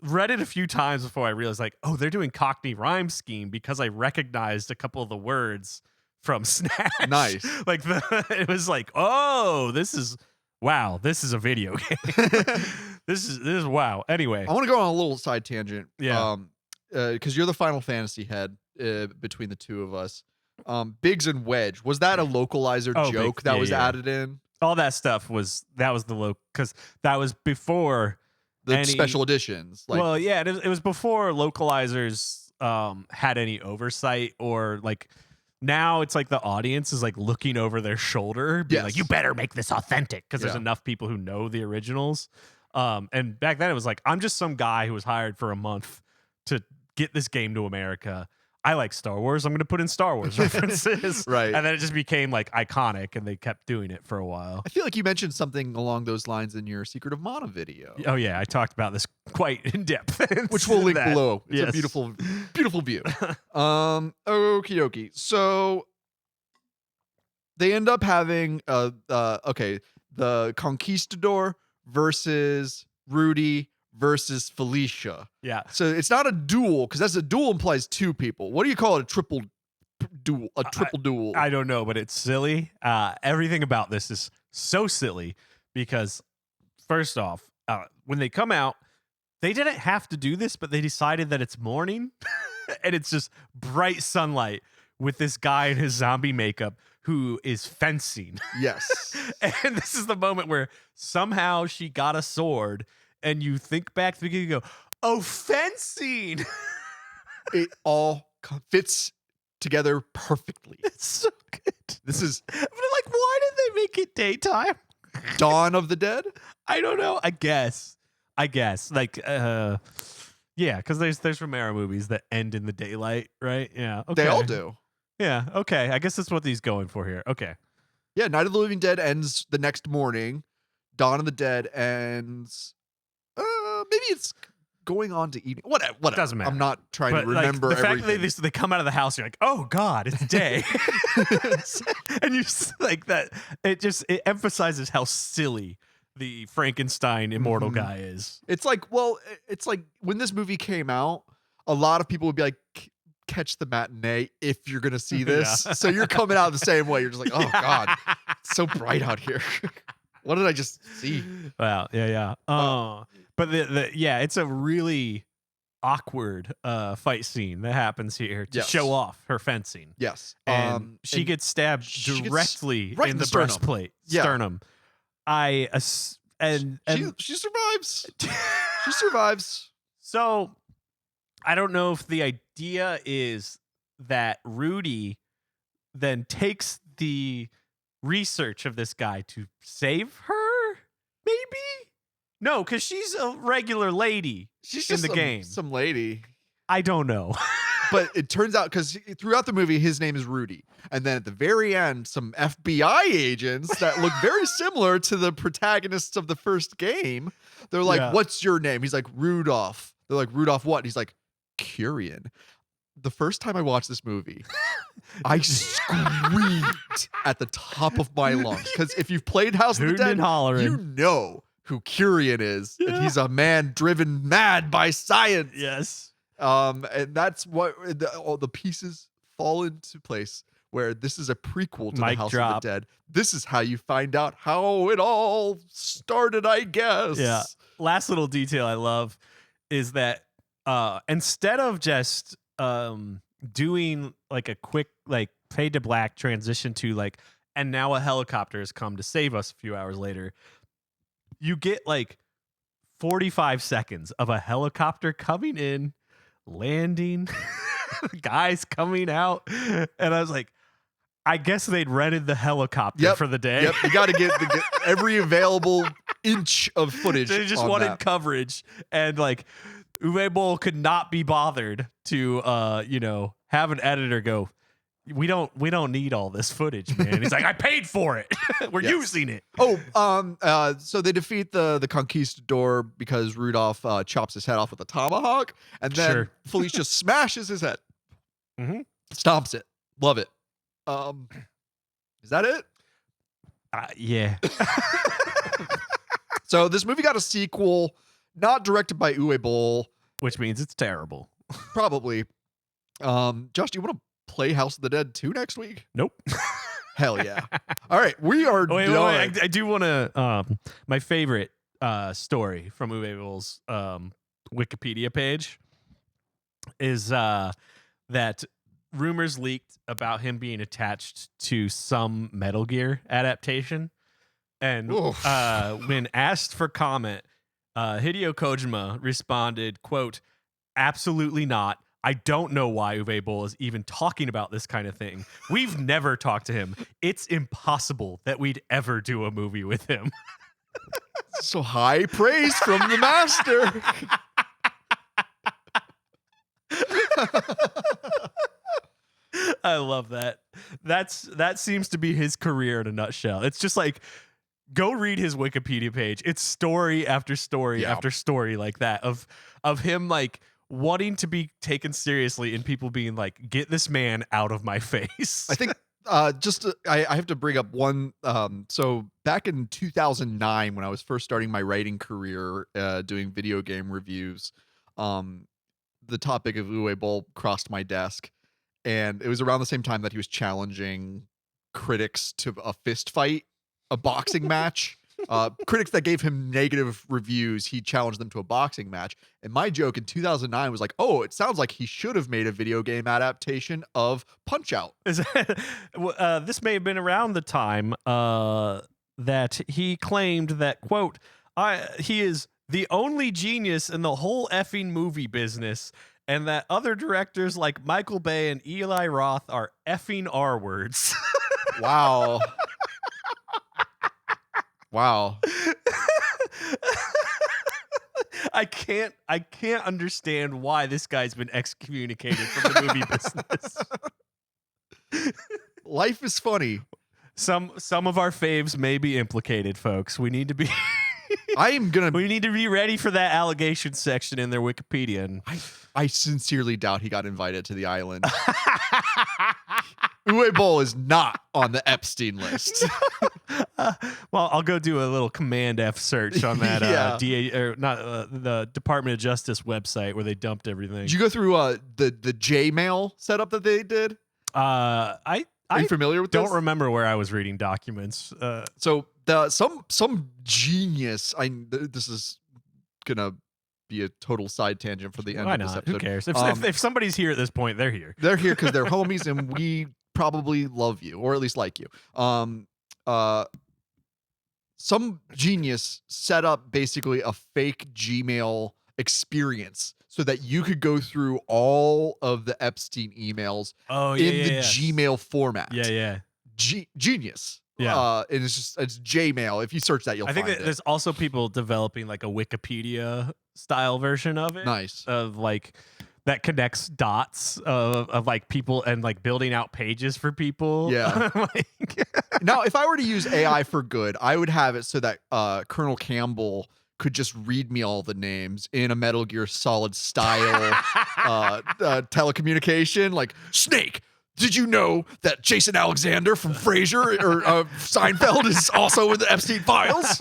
Speaker 2: read it a few times before I realized like, oh, they're doing Cockney rhyme scheme because I recognized a couple of the words from Snatch.
Speaker 1: Nice.
Speaker 2: Like it was like, oh, this is a video game. This is wow. Anyway,
Speaker 1: I want to go on a little side tangent.
Speaker 2: Yeah.
Speaker 1: Because you're the Final Fantasy head between the two of us. Biggs and Wedge, was that a localizer joke that was added in?
Speaker 2: All that stuff was the because that was before
Speaker 1: the special editions.
Speaker 2: Like, well, yeah, it was before localizers had any oversight, or like now it's like the audience is like looking over their shoulder, being like, you better make this authentic because there's enough people who know the originals. And back then it was like, I'm just some guy who was hired for a month to get this game to America. I like Star Wars. I'm going to put in Star Wars references.
Speaker 1: Right.
Speaker 2: And then it just became like iconic and they kept doing it for a while.
Speaker 1: I feel like you mentioned something along those lines in your Secret of Mana video.
Speaker 2: Oh, yeah. I talked about this quite in depth.
Speaker 1: Which we'll link below. It's a beautiful, beautiful view. Okie dokie. So they end up having, the Conquistador versus Rudy versus Felicia.
Speaker 2: Yeah.
Speaker 1: So it's not a duel, because that's a duel implies two people. What do you call it? A triple duel? A triple duel?
Speaker 2: I don't know, but it's silly. Everything about this is so silly because, first off, when they come out, they didn't have to do this, but they decided that it's morning and it's just bright sunlight with this guy in his zombie makeup who is fencing.
Speaker 1: Yes.
Speaker 2: And this is the moment where somehow she got a sword. And you think back to the beginning and go, oh, fencing.
Speaker 1: It all fits together perfectly.
Speaker 2: It's so good.
Speaker 1: This is
Speaker 2: But like, why did they make it daytime?
Speaker 1: Dawn of the Dead.
Speaker 2: I don't know. I guess. Like, yeah, because there's Romero movies that end in the daylight, right? Yeah. Okay.
Speaker 1: They all do.
Speaker 2: Yeah. Okay. I guess that's what he's going for here. Okay.
Speaker 1: Yeah, Night of the Living Dead ends the next morning. Dawn of the Dead ends. Maybe it's going on to evening. Whatever.
Speaker 2: Doesn't matter.
Speaker 1: I'm not trying
Speaker 2: But
Speaker 1: to remember
Speaker 2: like, the fact
Speaker 1: everything.
Speaker 2: that they come out of the house, you're like, oh God, it's day, and you like that. It emphasizes how silly the Frankenstein immortal guy is.
Speaker 1: It's like, it's like when this movie came out, a lot of people would be like, catch the matinee if you're gonna see this.
Speaker 2: Yeah.
Speaker 1: So you're coming out the same way. You're just like, oh God, it's so bright out here. What did I just see?
Speaker 2: Wow. Yeah. But it's a really awkward fight scene that happens here to
Speaker 1: Yes.
Speaker 2: show off her fencing.
Speaker 1: Yes.
Speaker 2: And she gets stabbed
Speaker 1: she gets
Speaker 2: directly
Speaker 1: right
Speaker 2: in
Speaker 1: in
Speaker 2: the
Speaker 1: the sternum.
Speaker 2: breastplate.
Speaker 1: Yeah.
Speaker 2: Sternum.
Speaker 1: She survives. She survives.
Speaker 2: So I don't know if the idea is that Rudy then takes the research of this guy to save her, maybe? No, because she's a regular lady
Speaker 1: She's
Speaker 2: in
Speaker 1: just
Speaker 2: the game.
Speaker 1: some lady.
Speaker 2: I don't know.
Speaker 1: But it turns out, because throughout the movie, his name is Rudy. And then at the very end, some FBI agents that look very similar to the protagonists of the first game. They're like,
Speaker 2: Yeah.
Speaker 1: what's your name? He's like, Rudolph. They're like, Rudolph what? And he's like, Curian. The first time I watched this movie, I screamed at the top of my lungs. Because if you've played House of the
Speaker 2: Hooting
Speaker 1: Dead,
Speaker 2: and hollering.
Speaker 1: you know who Curian is.
Speaker 2: Yeah.
Speaker 1: And he's a man driven mad by science.
Speaker 2: Yes.
Speaker 1: And that's what all the pieces fall into place, where this is a prequel to
Speaker 2: Mic
Speaker 1: the House
Speaker 2: drop.
Speaker 1: of the Dead. This is how you find out how it all started, I guess.
Speaker 2: Yeah. Last little detail I love is that instead of just doing like a quick like fade to black transition to like, and now a helicopter has come to save us a few hours later, you get like 45 seconds of a helicopter coming in, landing, guys coming out, and I was like, I guess they'd rented the helicopter for the day.
Speaker 1: Yep, you got to get every available inch of footage.
Speaker 2: They just
Speaker 1: on
Speaker 2: wanted
Speaker 1: that.
Speaker 2: coverage, and like Uwe Boll could not be bothered to have an editor go, we don't need all this footage, man. He's like, I paid for it. We're
Speaker 1: Yes.
Speaker 2: using it.
Speaker 1: Oh, so they defeat the conquistador because Rudolph chops his head off with a tomahawk, and then
Speaker 2: Sure.
Speaker 1: Felicia smashes his head,
Speaker 2: Mhm.
Speaker 1: stomps it. Love it. Is that it?
Speaker 2: Yeah.
Speaker 1: So this movie got a sequel, not directed by Uwe Boll,
Speaker 2: Which means it's terrible.
Speaker 1: probably. Josh, do you want to play House of the Dead 2 next week?
Speaker 2: Nope.
Speaker 1: Hell yeah. All right, we are
Speaker 2: Wait.
Speaker 1: done.
Speaker 2: I do want to. My favorite story from Uwe Boll's Wikipedia page is that rumors leaked about him being attached to some Metal Gear adaptation, and
Speaker 1: Oof.
Speaker 2: when asked for comment, Hideo Kojima responded, "Quote: Absolutely not. I don't know why Uwe Boll is even talking about this kind of thing. We've never talked to him. It's impossible that we'd ever do a movie with him."
Speaker 1: So high praise from the master.
Speaker 2: I love that. That seems to be his career in a nutshell. It's just like, go read his Wikipedia page. It's story after story
Speaker 1: Yeah.
Speaker 2: after story like that of him like wanting to be taken seriously and people being like, get this man out of my face.
Speaker 1: I think I have to bring up one. So back in 2009, when I was first starting my writing career, doing video game reviews, the topic of Uwe Boll crossed my desk, and it was around the same time that he was challenging critics to a fist fight, a boxing match. Critics that gave him negative reviews, he challenged them to a boxing match. And my joke in 2009 was like, oh, it sounds like he should have made a video game adaptation of Punch Out.
Speaker 2: This may have been around the time that he claimed that, quote, he is the only genius in the whole effing movie business, and that other directors like Michael Bay and Eli Roth are effing R words.
Speaker 1: Wow. Wow.
Speaker 2: I can't understand why this guy's been excommunicated from the movie business.
Speaker 1: Life is funny.
Speaker 2: Some of our faves may be implicated, folks. We need to be we need to be ready for that allegation section in their Wikipedia. And
Speaker 1: I sincerely doubt he got invited to the island. Uwe Boll is not on the Epstein list.
Speaker 2: Well, I'll go do a little Command F search on that the Department of Justice website where they dumped everything.
Speaker 1: Did you go through the Gmail setup that they did? Are you familiar with this?
Speaker 2: Don't remember where I was reading documents.
Speaker 1: So some genius. This is gonna be a total side tangent for the end
Speaker 2: Why
Speaker 1: of this
Speaker 2: not?
Speaker 1: episode.
Speaker 2: Who cares? If somebody's here at this point, they're here.
Speaker 1: They're here because they're homies, and we probably love you, or at least like you. Some genius set up basically a fake Gmail experience so that you could go through all of the Epstein emails in the Gmail format.
Speaker 2: Yeah.
Speaker 1: Genius.
Speaker 2: Yeah.
Speaker 1: And it's Gmail. If you search that, you'll find it.
Speaker 2: I think there's also people developing like a Wikipedia style version of it.
Speaker 1: Nice.
Speaker 2: Of like that connects dots of like people and like building out pages for people.
Speaker 1: Yeah. Now, if I were to use AI for good, I would have it so that Colonel Campbell could just read me all the names in a Metal Gear Solid style telecommunication. Like, Snake, did you know that Jason Alexander from Frasier or Seinfeld is also in the Epstein files?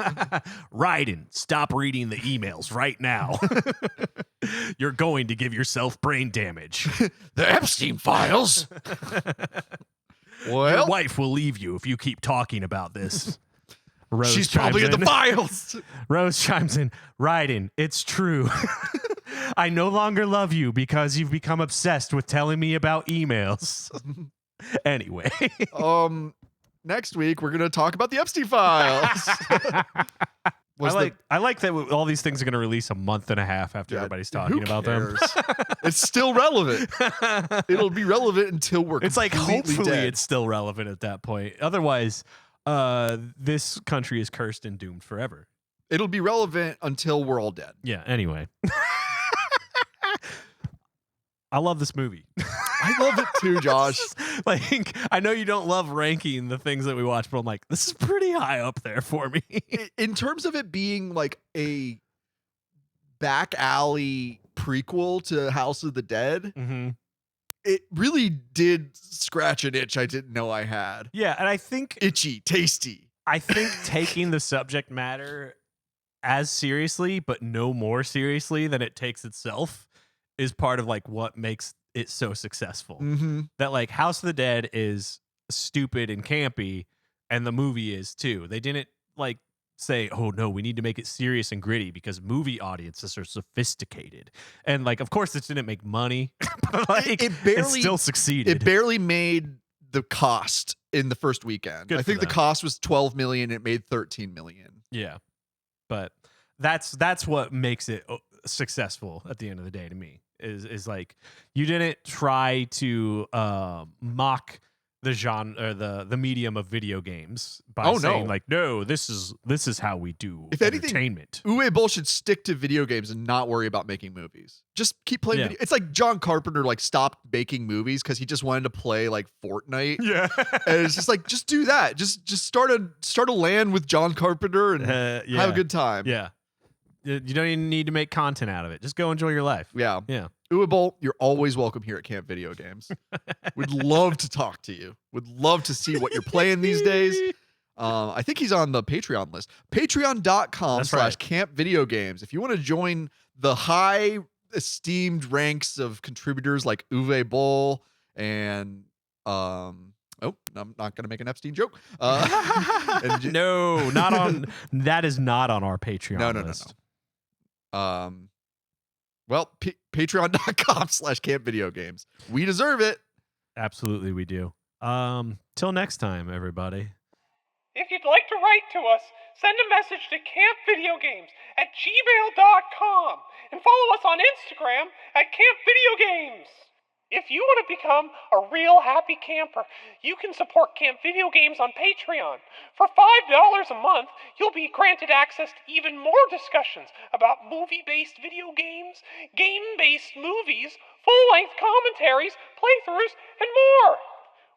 Speaker 2: Raiden, stop reading the emails right now. You're going to give yourself brain damage.
Speaker 1: The Epstein files? Well,
Speaker 2: your wife will leave you if you keep talking about this. Rose
Speaker 1: she's probably in the files.
Speaker 2: Rose chimes in, Raiden, it's true. I no longer love you because you've become obsessed with telling me about emails. Anyway.
Speaker 1: Next week we're gonna talk about the Epstein files.
Speaker 2: I like that all these things are going to release a month and a half after everybody's talking about them.
Speaker 1: It's still relevant. It'll be relevant until we're
Speaker 2: It's like hopefully
Speaker 1: dead.
Speaker 2: It's still relevant at that point. Otherwise, this country is cursed and doomed forever.
Speaker 1: It'll be relevant until we're all dead.
Speaker 2: Yeah, anyway. I love this movie.
Speaker 1: I love it too, Josh.
Speaker 2: Like, I know you don't love ranking the things that we watch, but I'm like, this is pretty high up there for me.
Speaker 1: In terms of it being like a back alley prequel to House of the Dead, it really did scratch an itch I didn't know I had.
Speaker 2: Yeah, and I think
Speaker 1: itchy, tasty.
Speaker 2: I think taking the subject matter as seriously, but no more seriously than it takes itself, is part of like what makes it so successful. That like House of the Dead is stupid and campy, and the movie is too. They didn't like say, oh no, we need to make it serious and gritty because movie audiences are sophisticated. And like, of course, this didn't make money, but like it still succeeded.
Speaker 1: It barely made the cost in the first weekend. I think the cost was 12 million. It made 13 million.
Speaker 2: Yeah, but that's what makes it successful at the end of the day to me. Is like you didn't try to mock the genre or the medium of video games by saying like, no, this is how we do entertainment.
Speaker 1: Uwe Boll should stick to video games and not worry about making movies. Just keep playing video. It's like John Carpenter like stopped making movies because he just wanted to play like Fortnite.
Speaker 2: Yeah.
Speaker 1: And it's just like, just do that. Just start a LAN with John Carpenter and have a good time.
Speaker 2: Yeah. You don't even need to make content out of it. Just go enjoy your life.
Speaker 1: Yeah.
Speaker 2: Yeah.
Speaker 1: Uwe Boll, you're always welcome here at Camp Video Games. We'd love to talk to you. Would love to see what you're playing these days. I think he's on the Patreon list. Patreon.com/Camp Video Games. If you want to join the high esteemed ranks of contributors like Uwe Boll and I'm not going to make an Epstein joke.
Speaker 2: No, not on. That is not on our Patreon list.
Speaker 1: Well, patreon.com/Camp Video Games. We deserve it.
Speaker 2: Absolutely, we do. Till next time, everybody.
Speaker 3: If you'd like to write to us, send a message to campvideogames@gmail.com and follow us on Instagram at campvideogames. If you want to become a real happy camper, you can support Camp Video Games on Patreon. For $5 a month, you'll be granted access to even more discussions about movie-based video games, game-based movies, full-length commentaries, playthroughs, and more.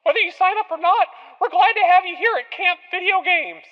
Speaker 3: Whether you sign up or not, we're glad to have you here at Camp Video Games.